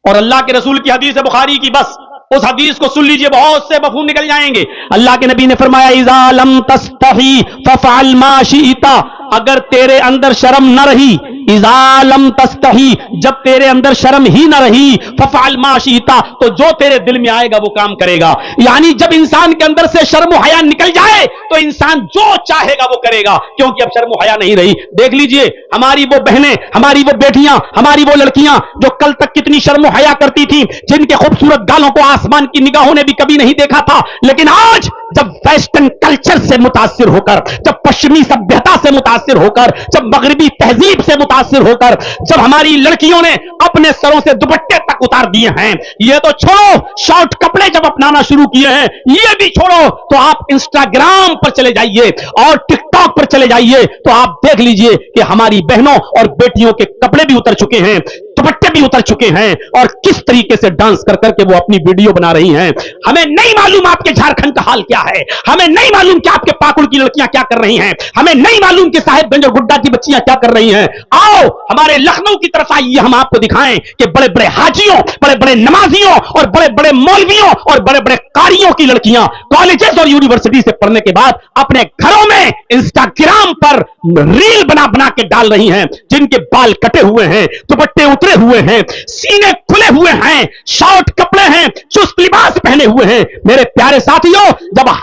S1: और अल्लाह के रसूल की हदीस है बुखारी की, बस उस हदीस को सुन लीजिए, बहुत से मफहूम निकल जाएंगे। अल्लाह के नबी ने फरमाया इज़ा लम तस्तही फफ़अल मा शिइता, अगर तेरे अंदर शर्म न रही, इज़ा लम तस्तही, जब तेरे अंदर शर्म ही न रही, फफ़अल मा शिइता, तो जो तेरे दिल में आएगा वो काम करेगा। यानी जब इंसान के अंदर से शर्म हया निकल जाए तो इंसान जो चाहेगा वो करेगा, क्योंकि अब शर्म हया नहीं रही। देख लीजिए हमारी वो बहनें, हमारी वो बेटियां, हमारी वो लड़कियां जो कल तक कितनी शर्म हया करती थी, जिनके खूबसूरत गालों को आसमान की निगाहों ने भी कभी नहीं देखा था, लेकिन आज जब वेस्टर्न कल्चर से मुतासिर होकर, जब पश्चिमी सभ्यता से मुतासिर होकर, जब मगरबी तहजीब से मुतासिर होकर, जब हमारी लड़कियों ने अपने सरों से दुपट्टे तक उतार दिए हैं, ये तो छोड़ो, शॉर्ट कपड़े जब अपनाना शुरू किए हैं, ये भी छोड़ो, तो आप इंस्टाग्राम पर चले जाइए और टिकटॉक पर चले जाइए तो आप देख लीजिए कि हमारी बहनों और बेटियों के कपड़े भी उतर चुके हैं, दुपट्टे भी उतर चुके हैं, और किस तरीके से डांस कर करके वो अपनी वीडियो बना रही हैं। हमें नहीं मालूम आपके झारखंड का हाल क्या है, हमें नहीं मालूम कि आपके पाकुड़ की लड़कियां क्या कर रही हैं, हमें नहीं मालूम कि साहिबगंज और गुड्डा की बच्चियां क्या कर रही हैं। आओ हमारे लखनऊ की तरफ आइए, हम आपको दिखाएं कि बड़े बड़े हाजियों, बड़े बड़े नमाजियों और बड़े बड़े मौलवियों और बड़े बड़े कारियों की लड़कियां कॉलेजेस और यूनिवर्सिटी से पढ़ने के बाद अपने घरों में इंस्टाग्राम पर रील बना बना के डाल रही हैं, जिनके बाल कटे हुए हैं, दुपट्टे उतरे हुए हैं, सीने खुले हुए हैं, शॉर्ट कपड़े हैं, चुस्त लिबास पहने हुए हैं। मेरे प्यारे साथियों, जब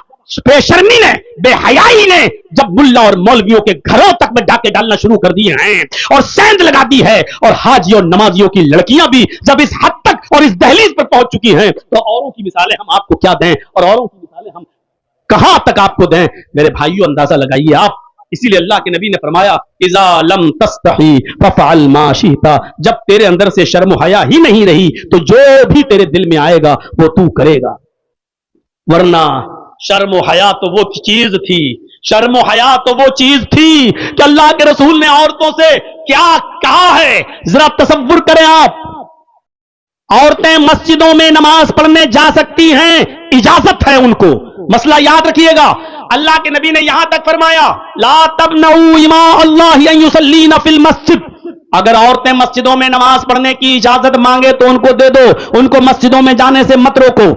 S1: बेशर्मी ने, बेहयाई ने जब मुल्ला और मौलवियों के घरों तक में डाके डालना शुरू कर दिए हैं और सेंध लगा दी है, और हाजी और नमाजियों की लड़कियां भी जब इस हद तक और इस दहलीज पर पहुंच चुकी हैं, तो औरों की मिसालें हम आपको क्या दें और औरों की मिसालें हम कहां तक आपको दें। मेरे भाइयों, अंदाजा लगाइए आप। इसीलिए अल्लाह के नबी ने फरमाया, इज़ा लम तस्तही फफ़अल मा शिता, जब तेरे अंदर से शर्म हया ही नहीं रही तो जो भी तेरे दिल में आएगा वो तू करेगा। वरना शर्म हया तो वो चीज थी, शर्म हया तो वो चीज थी कि अल्लाह के रसूल ने औरतों से क्या कहा है, जरा तसव्वुर करें आप। औरतें मस्जिदों में नमाज पढ़ने जा सकती हैं, इजाजत है उनको। मसला याद रखिएगा, अल्लाह के नबी ने यहां तक फरमाया, ला तमनऊ इमा अल्लाह अन युसल्लीना फिल मस्जिद। अगर औरतें मस्जिदों में नमाज पढ़ने की इजाजत मांगे तो उनको दे दो, उनको मस्जिदों में जाने से मत रोको।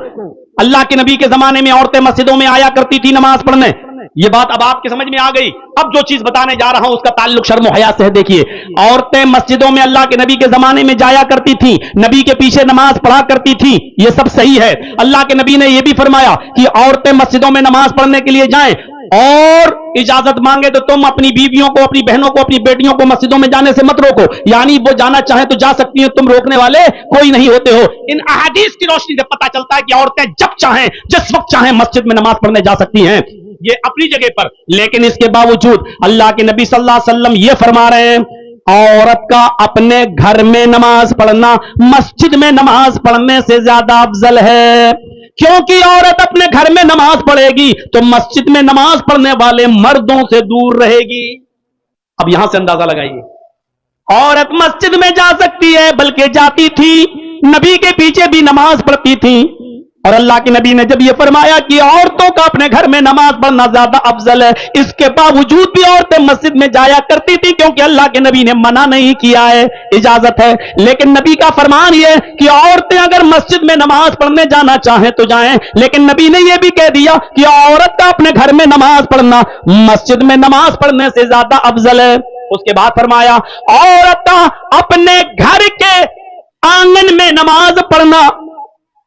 S1: अल्लाह के नबी के जमाने में औरतें मस्जिदों में आया करती थी नमाज पढ़ने। ये बात अब आपके समझ में आ गई। अब जो चीज बताने जा रहा हूं उसका ताल्लुक शर्म हया से है। देखिए, औरतें मस्जिदों में अल्लाह के नबी के जमाने में जाया करती थी, नबी के पीछे नमाज पढ़ा करती थी, ये सब सही है। अल्लाह के नबी ने यह भी फरमाया कि औरतें मस्जिदों में नमाज पढ़ने के लिए जाएं, और इजाजत मांगे तो तुम अपनी बीवियों को, अपनी बहनों को, अपनी बेटियों को मस्जिदों में जाने से मत रोको। यानी वो जाना चाहे तो जा सकती हैं, तुम रोकने वाले कोई नहीं होते हो। इन अहादीस की रोशनी से पता चलता है कि औरतें जब चाहें, जिस वक्त चाहें मस्जिद में नमाज पढ़ने जा सकती हैं, ये अपनी जगह पर। लेकिन इसके बावजूद अल्लाह के नबी सल्लल्लाहु अलैहि वसल्लम ये फरमा रहे हैं, औरत का अपने घर में नमाज पढ़ना मस्जिद में नमाज पढ़ने से ज्यादा अफजल है। क्योंकि औरत अपने घर में नमाज पढ़ेगी तो मस्जिद में नमाज पढ़ने वाले मर्दों से दूर रहेगी। अब यहां से अंदाजा लगाइए, औरत मस्जिद में जा सकती है, बल्कि जाती थी, नबी के पीछे भी नमाज पढ़ती थी। और अल्लाह के नबी ने जब यह फरमाया कि औरतों का अपने घर में नमाज पढ़ना ज्यादा अफजल है, इसके बावजूद भी औरतें मस्जिद में जाया करती थी, क्योंकि अल्लाह के नबी ने मना नहीं किया है, इजाजत है। लेकिन नबी का फरमान यह कि औरतें अगर मस्जिद में नमाज पढ़ने जाना चाहें तो जाएं, लेकिन नबी ने यह भी कह दिया कि औरत का अपने घर में नमाज पढ़ना मस्जिद में नमाज पढ़ने से ज्यादा अफजल है। उसके बाद फरमाया, औरत का अपने घर के आंगन में नमाज पढ़ना,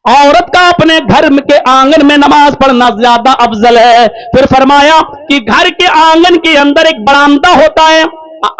S1: औरत का अपने घर के आंगन में नमाज पढ़ना ज्यादा अफजल है। फिर फरमाया कि घर के आंगन के अंदर एक बरामदा होता है,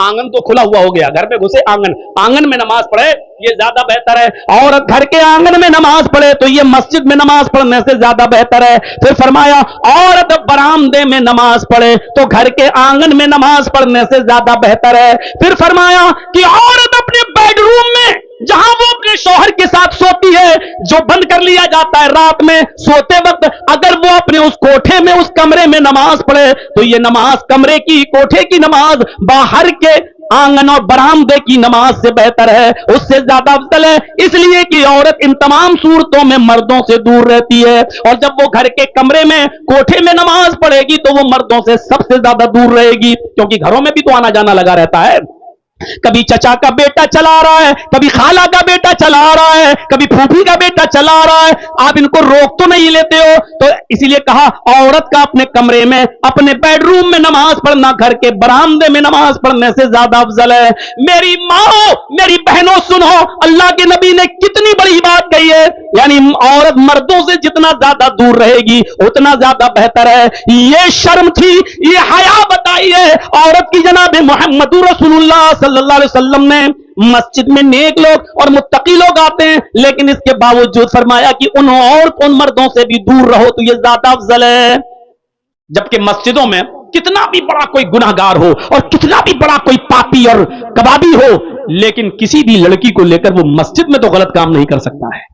S1: आंगन तो खुला हुआ हो गया, घर में घुसे आंगन में नमाज पढ़े ये ज्यादा बेहतर है। औरत घर के आंगन में नमाज पढ़े तो ये मस्जिद में नमाज पढ़ने से ज्यादा बेहतर है। फिर फरमाया, औरत बरामदे में नमाज पढ़े तो घर के आंगन में नमाज पढ़ने से ज्यादा बेहतर है। फिर फरमाया कि औरत अपने बेडरूम में, जहां वो अपने शौहर के साथ सोती है, जो बंद कर लिया जाता है रात में सोते वक्त, अगर वो अपने उस कोठे में, उस कमरे में नमाज पढ़े तो ये नमाज कमरे की, कोठे की नमाज बाहर के आंगन और बरामदे की नमाज से बेहतर है, उससे ज्यादा अफजल है। इसलिए कि औरत इन तमाम सूरतों में मर्दों से दूर रहती है, और जब वो घर के कमरे में, कोठे में नमाज पढ़ेगी तो वो मर्दों से सबसे ज्यादा दूर रहेगी, क्योंकि घरों में भी तो आना जाना लगा रहता है। कभी चचा का बेटा चला रहा है, कभी खाला का बेटा चला रहा है, कभी फूफी का बेटा चला रहा है, आप इनको रोक तो नहीं लेते हो। तो इसीलिए कहा, औरत का अपने कमरे में, अपने बेडरूम में नमाज पढ़ना घर के बरामदे में नमाज पढ़ने से ज्यादा अफजल है। मेरी माओ, मेरी बहनों, सुनो, अल्लाह के नबी ने कितनी बड़ी बात कही है। यानी औरत मर्दों से जितना ज्यादा दूर रहेगी उतना ज्यादा बेहतर है। ये शर्म थी, ये हया बताई है औरत की जनाब मोहम्मद रसूलुल्लाह सल्लल्लाहु अलैहि वसल्लम ने। मस्जिद में नेक लोग और मुत्तकी लोग आते हैं, लेकिन इसके बावजूद फरमाया कि उन मर्दों से भी दूर रहो तो ये ज्यादा अफजल है। जबकि मस्जिदों में कितना भी बड़ा कोई गुनाहगार हो और कितना भी बड़ा कोई पापी और कबाबी हो, लेकिन किसी भी लड़की को लेकर वो मस्जिद में तो गलत काम नहीं कर सकता है।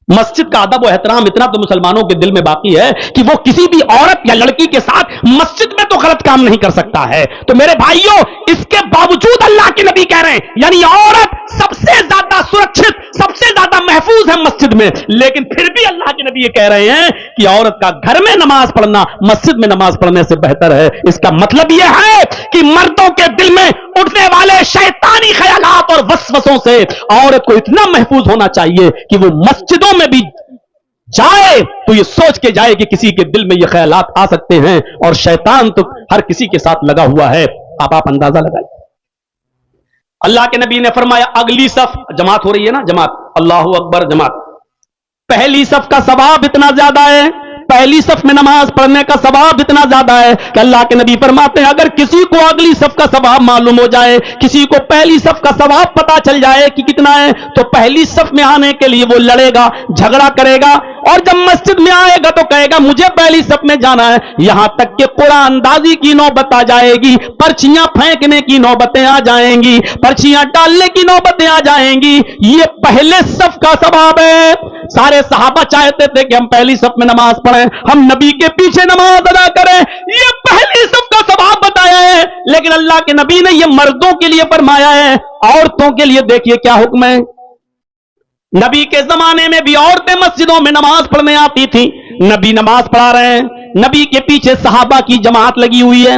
S1: मस्जिद का अदब और एहतराम इतना तो मुसलमानों के दिल में बाकी है कि वो किसी भी औरत या लड़की के साथ मस्जिद में तो गलत काम नहीं कर सकता है। तो मेरे भाइयों, इसके बावजूद अल्लाह के नबी कह रहे हैं, यानी औरत सबसे ज्यादा सुरक्षित, सबसे ज्यादा महफूज है मस्जिद में, लेकिन फिर भी अल्लाह के नबी ये कह रहे हैं कि औरत का घर में नमाज पढ़ना मस्जिद में नमाज पढ़ने से बेहतर है। इसका मतलब यह है कि मर्दों के दिल में उठने वाले शैतानी ख्यालात और वसवसों से औरत को इतना महफूज होना चाहिए कि वो मस्जिदों में भी जाए तो ये सोच के जाए कि किसी के दिल में ये ख्यालात आ सकते हैं, और शैतान तो हर किसी के साथ लगा हुआ है। आप अंदाजा लगाइए। अल्लाह के नबी ने फरमाया, अगली सफ, जमात हो रही है ना, जमात, अल्लाहू अकबर, जमात, पहली सफ का सवाब इतना ज्यादा है, पहली सफ में नमाज पढ़ने का सवाब इतना ज्यादा है कि अल्लाह के नबी फरमाते हैं अगर किसी को अगली सफ का सवाब मालूम हो जाए, किसी को पहली सफ का सवाब पता चल जाए कि कितना है, तो पहली सफ में आने के लिए वो लड़ेगा, झगड़ा करेगा, और जब मस्जिद में आएगा तो कहेगा मुझे पहली सफ में जाना है। यहां तक कि कुरान अंदाजी की नौबत आ जाएगी, पर्चियां फेंकने की नौबतें आ जाएंगी, पर्चियां डालने की नौबतें आ जाएंगी। ये पहले सफ का सवाब है। सारे सहाबा चाहते थे कि हम पहली सफ में नमाज पढ़ें, हम नबी के पीछे नमाज अदा करें, ये पहली सफ का सवाब बताया है। लेकिन अल्लाह के नबी ने ये मर्दों के लिए फरमाया है। औरतों के लिए देखिए क्या हुक्म है। नबी के जमाने में भी औरतें मस्जिदों में नमाज पढ़ने आती थी। नबी नमाज पढ़ा रहे हैं, नबी के पीछे सहाबा की जमात लगी हुई है,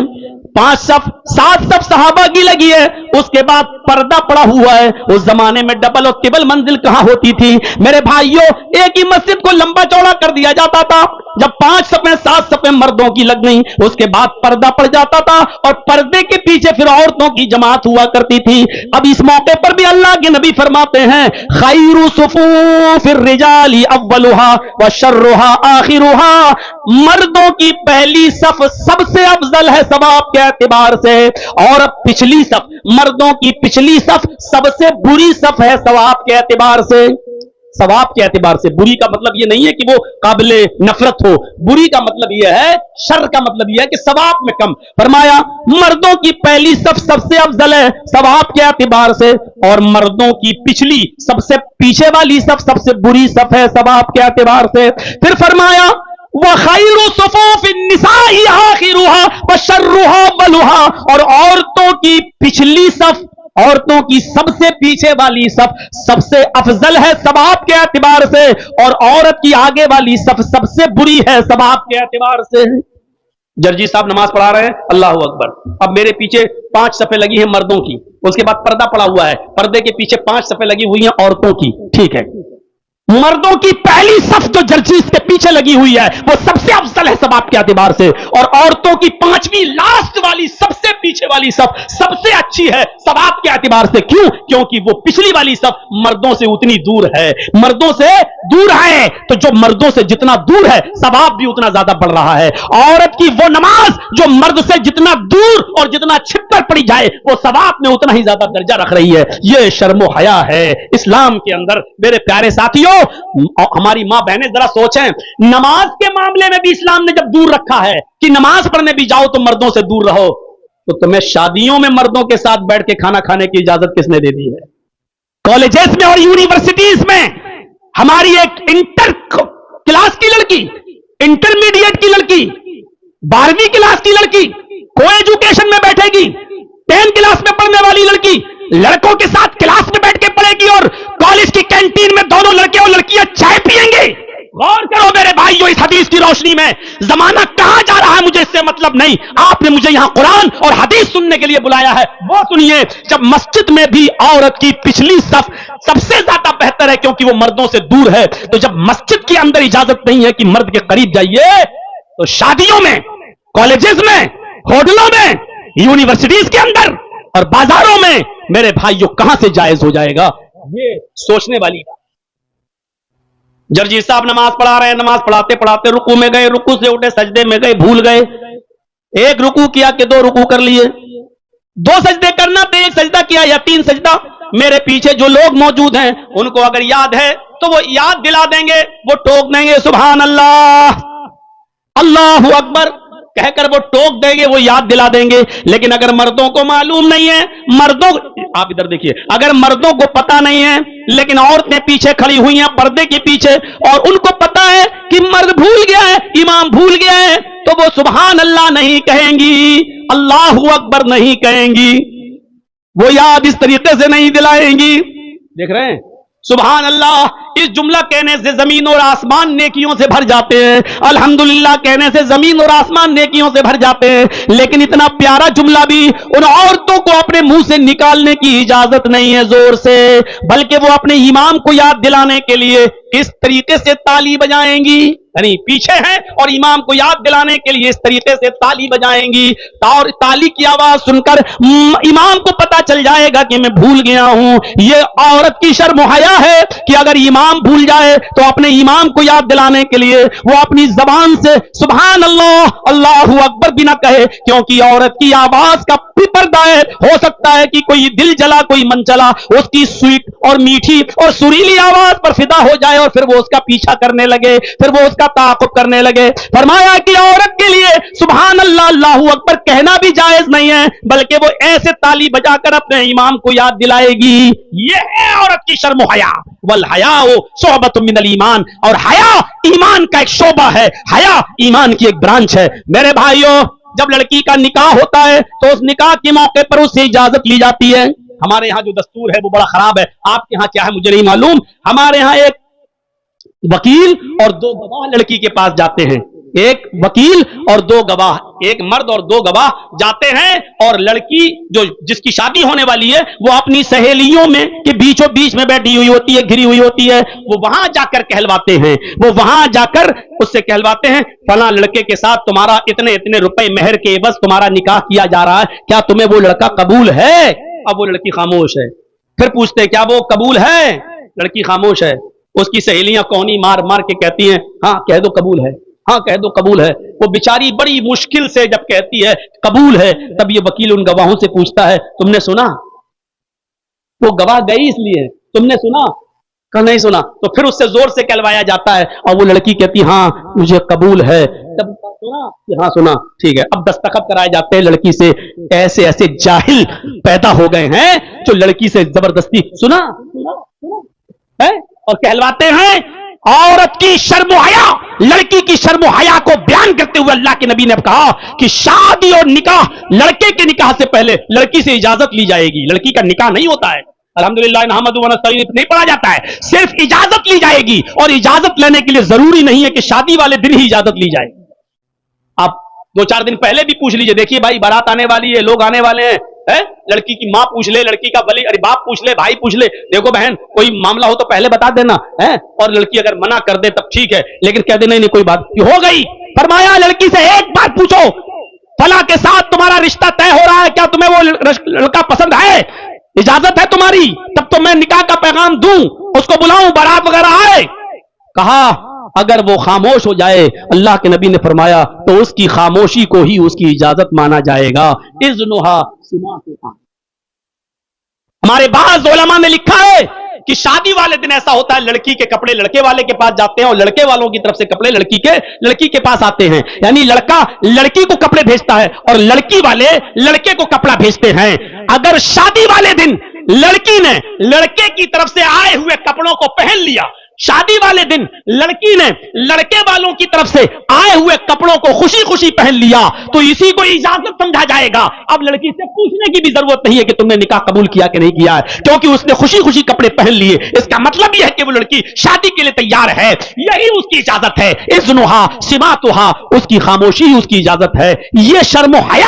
S1: 5 सफ 7 सफ सहाबा की लगी है, उसके बाद पर्दा पड़ा हुआ है। उस जमाने में डबल और ट्रिपल मंजिल कहां होती थी मेरे भाइयों, एक ही मस्जिद को लंबा चौड़ा कर दिया जाता था। जब 5 सफें 7 सफें मर्दों की लग गई, उसके बाद पर्दा पड़ जाता था और पर्दे के पीछे फिर औरतों की जमात हुआ करती थी। अब इस मौके पर भी अल्लाह के नबी फरमाते हैं खैरु सुफूफिर रिजाली अव्वलुहा व शर्रुहा आखिरुहा, मर्दों की पहली सफ सबसे अफजल है सवाब के एतबार से, और पिछली सफ, मर्दों की पिछली सफ सबसे बुरी सफ है सवाब के एतबार से। सवाब के एतबार से बुरी का मतलब यह नहीं है कि वो काबिले नफरत हो, बुरी का मतलब यह है, शर का मतलब यह है कि सवाब में कम। फरमाया मर्दों की पहली सफ सबसे अफजल है सवाब के एतबार से, और मर्दों की पिछली सबसे पीछे वाली सफ सबसे बुरी सफ है सवाब के एतबार से। फिर फरमाया वखैरु सुफूफिन निसाई आखिरुहा व शर्रुहा बलुहा, और औरतों की पिछली सफ, औरतों की सबसे पीछे वाली सफ सबसे अफजल है सवाब के एतबार से, और औरत की आगे वाली सफ सबसे बुरी है सवाब के एतबार से। जर्जी साहब नमाज पढ़ा रहे हैं, अल्लाह अकबर। अब मेरे पीछे 5 सफे लगी हैं मर्दों की, उसके बाद पर्दा पड़ा हुआ है, पर्दे के पीछे 5 सफे लगी हुई हैं औरतों की। ठीक है, मर्दों की पहली सफ जो जर्जीस के पीछे लगी हुई है वो सबसे अफजल है सवाब के एतबार से, और औरतों की 5वीं लास्ट वाली सबसे पीछे वाली सफ सबसे अच्छी है सवाब के एतबार से। क्यों? क्योंकि वो पिछली वाली सफ मर्दों से उतनी दूर है, मर्दों से दूर है, तो जो मर्दों से जितना दूर है सवाब भी उतना ज्यादा बढ़ रहा है। औरत की वो नमाज जो मर्द से जितना दूर और जितना छिपकर पड़ी जाए वो सवाब में उतना ही ज्यादा दर्जा रख रही है। ये शर्मो हया है इस्लाम के अंदर। मेरे प्यारे साथियों, हमारी मां बहनें जरा सोचें, नमाज के मामले में भी इस्लाम ने जब दूर रखा है कि नमाज पढ़ने भी जाओ तो मर्दों से दूर रहो, तो तुम्हें शादियों में मर्दों के साथ बैठ के खाना खाने की इजाजत किसने दे दी है? कॉलेजेस में और यूनिवर्सिटीज में हमारी एक इंटर क्लास की लड़की, इंटरमीडिएट की लड़की, 12वीं क्लास की लड़की को एजुकेशन में बैठेगी, 10 क्लास में पढ़ने वाली लड़की लड़कों के साथ क्लास में बैठ के पढ़ेगी, और कॉलेज की कैंटीन में दोनों लड़के और लड़कियां चाय पिएंगे। गौर करो मेरे भाइयों, इस हदीस की रोशनी में जमाना कहां जा रहा है मुझे इससे मतलब नहीं। आपने मुझे यहां कुरान और हदीस सुनने के लिए बुलाया है, वो सुनिए। जब मस्जिद में भी औरत की पिछली सफ सबसे ज्यादा बेहतर है क्योंकि वो मर्दों से दूर है, तो जब मस्जिद के अंदर इजाजत नहीं है कि मर्द के करीब जाइए, तो शादियों में, कॉलेजेस में, होटलों में, यूनिवर्सिटीज के अंदर और बाजारों में मेरे भाइयों कहां से जायज हो जाएगा? ये सोचने वाली बात। जर्जी साहब नमाज पढ़ा रहे हैं, नमाज पढ़ाते पढ़ाते रुकू में गए, रुकू से उठे, सजदे में गए, भूल गए। एक रुकू किया कि 2 रुकू कर लिए, 2 सजदे करना तो 1 सजदा किया या 3 सजदा। मेरे पीछे जो लोग मौजूद हैं उनको अगर याद है तो वो याद दिला देंगे, वो टोक देंगे सुभान अल्लाह, अल्लाहु अकबर कहकर वो टोक देंगे, वो याद दिला देंगे। लेकिन अगर मर्दों को मालूम नहीं है, मर्दों, आप इधर देखिए, अगर मर्दों को पता नहीं है लेकिन औरतें पीछे खड़ी हुई हैं पर्दे के पीछे, और उनको पता है कि मर्द भूल गया है, इमाम भूल गया है, तो वो सुभान अल्लाह नहीं कहेंगी, अल्लाहु अकबर नहीं कहेंगी, वो याद इस तरीके से नहीं दिलाएंगी। देख रहे हैं, सुभान अल्लाह इस जुमला कहने से जमीन और आसमान नेकियों से भर जाते हैं, अल्हम्दुलिल्लाह कहने से जमीन और आसमान नेकियों से भर जाते हैं। लेकिन इतना प्यारा जुमला भी उन औरतों को अपने मुंह से निकालने की इजाजत नहीं है जोर से, बल्कि वो अपने इमाम को याद दिलाने के लिए किस तरीके से ताली बजाएंगी, यानी पीछे हैं और इमाम को याद दिलाने के लिए इस तरीके से ताली बजाएंगी, और ताली की आवाज सुनकर इमाम को पता चल जाएगा कि मैं भूल गया हूं। ये औरत की शर्म हया है कि अगर इमाम ईमाम भूल जाए तो अपने ईमाम को याद दिलाने के लिए वो अपनी जबान से सुभान अल्लाह, अल्लाहू अकबर भी ना कहे, क्योंकि औरत की आवाज का भी पर्दा है। हो सकता है कि कोई दिल जला, कोई मन चला, उसकी स्वीट और मीठी और सुरीली आवाज पर फिदा हो जाए और फिर वो उसका पीछा करने लगे, फिर वो उसका ताक़ुब करने लगे। फरमाया कि औरत के लिए सुभान अल्लाह, अल्लाहू अकबर कहना भी जायज नहीं है, बल्कि वो ऐसे ताली बजाकर अपने इमाम को याद दिलाएगी। ये है औरत की शर्म हया। वल हयाउ शोबतुम मिनल ईमान, और हया ईमान का एक शोबा है, हया ईमान की एक ब्रांच है। मेरे भाइयों, जब लड़की का निकाह होता है तो उस निकाह के मौके पर उससे इजाजत ली जाती है। हमारे यहाँ जो दस्तूर है वो बड़ा खराब है, आपके यहाँ क्या है मुझे नहीं मालूम। हमारे यहाँ एक वकील और 2 गवाह लड़की के पास जाते हैं, एक वकील और 2 गवाह, एक मर्द और 2 गवाह जाते हैं और लड़की जो जिसकी शादी होने वाली है वो अपनी सहेलियों में के बीचों बीच में बैठी हुई होती है, घिरी हुई होती है। वो वहां जाकर कहलवाते हैं, वो वहां जाकर उससे कहलवाते हैं, फला लड़के के साथ तुम्हारा इतने इतने रुपए मेहर के बस तुम्हारा निकाह किया जा रहा है, क्या तुम्हें वो लड़का कबूल है? अब वो लड़की खामोश है। फिर पूछते क्या वो कबूल है? लड़की खामोश है। उसकी सहेलियां कौनी मार मार के कहती हैं हाँ कह दो कबूल है, हाँ कह दो कबूल है। वो बेचारी बड़ी मुश्किल से जब कहती है कबूल है, तब ये वकील उन गवाहों से पूछता है तुमने सुना? वो गवाह गई इसलिए, तुमने सुना? कहा नहीं सुना। तो फिर उससे जोर से कहलवाया जाता है और वो लड़की कहती हाँ मुझे कबूल है। तब सुना? हाँ सुना, ठीक है। अब दस्तखत कराए जाते हैं लड़की से। ऐसे ऐसे जाहिल पैदा हो गए हैं जो लड़की से जबरदस्ती सुना है और कहलवाते हैं। औरत की शर्म हया, लड़की की शर्म हया को बयान करते हुए अल्लाह के नबी ने कहा कि शादी और निकाह, लड़के के निकाह से पहले लड़की से इजाजत ली जाएगी। लड़की का निकाह नहीं होता है, अल्हम्दुलिल्लाह नहमदुहु व नस्तईन नहीं पढ़ा जाता है, सिर्फ इजाजत ली जाएगी। और इजाजत लेने के लिए जरूरी नहीं है कि शादी वाले दिन ही इजाजत ली जाए। आप 2-4 दिन पहले भी पूछ लीजिए, देखिए भाई बारात आने वाली है, लोग आने वाले हैं, है? लड़की की माँ पूछ ले, लड़की का वली, अरे बाप पूछ ले, भाई पूछ ले, देखो बहन कोई मामला हो तो पहले बता देना है। और लड़की अगर मना कर दे तब ठीक है, लेकिन कह दे नहीं नहीं कोई बात हो गई। फरमाया लड़की से एक बार पूछो फला के साथ तुम्हारा रिश्ता तय हो रहा है, क्या तुम्हें वो लड़का पसंद है? इजाजत है तुम्हारी? तब तो मैं निकाह का पैगाम दूं, उसको बुलाऊं, बारात वगैरह आए। कहा अगर वो खामोश हो जाए, अल्लाह के नबी ने फरमाया तो उसकी खामोशी को ही उसकी इजाजत माना जाएगा। इज़्नुहा सिमातुहा। हमारे बाज़ उलमा ने लिखा है कि शादी वाले दिन ऐसा होता है, लड़की के कपड़े लड़के वाले के पास जाते हैं और लड़के वालों की तरफ से कपड़े लड़की के पास आते हैं। यानी लड़का लड़की को कपड़े भेजता है और लड़की वाले लड़के को कपड़ा भेजते हैं। अगर शादी वाले दिन लड़की ने लड़के की तरफ से आए हुए कपड़ों को पहन लिया, शादी वाले दिन लड़की ने लड़के वालों की तरफ से आए हुए कपड़ों को खुशी खुशी पहन लिया, तो इसी को इजाजत समझा जाएगा। अब लड़की से पूछने की भी जरूरत नहीं है कि तुमने निकाह कबूल किया कि नहीं किया है, क्योंकि उसने खुशी खुशी कपड़े पहन लिए। इसका मतलब यह है कि वो लड़की शादी के लिए तैयार है, यही उसकी इजाजत है। इज़्नुहा सिमातुहा, उसकी खामोशी उसकी इजाजत है। यह शर्म हया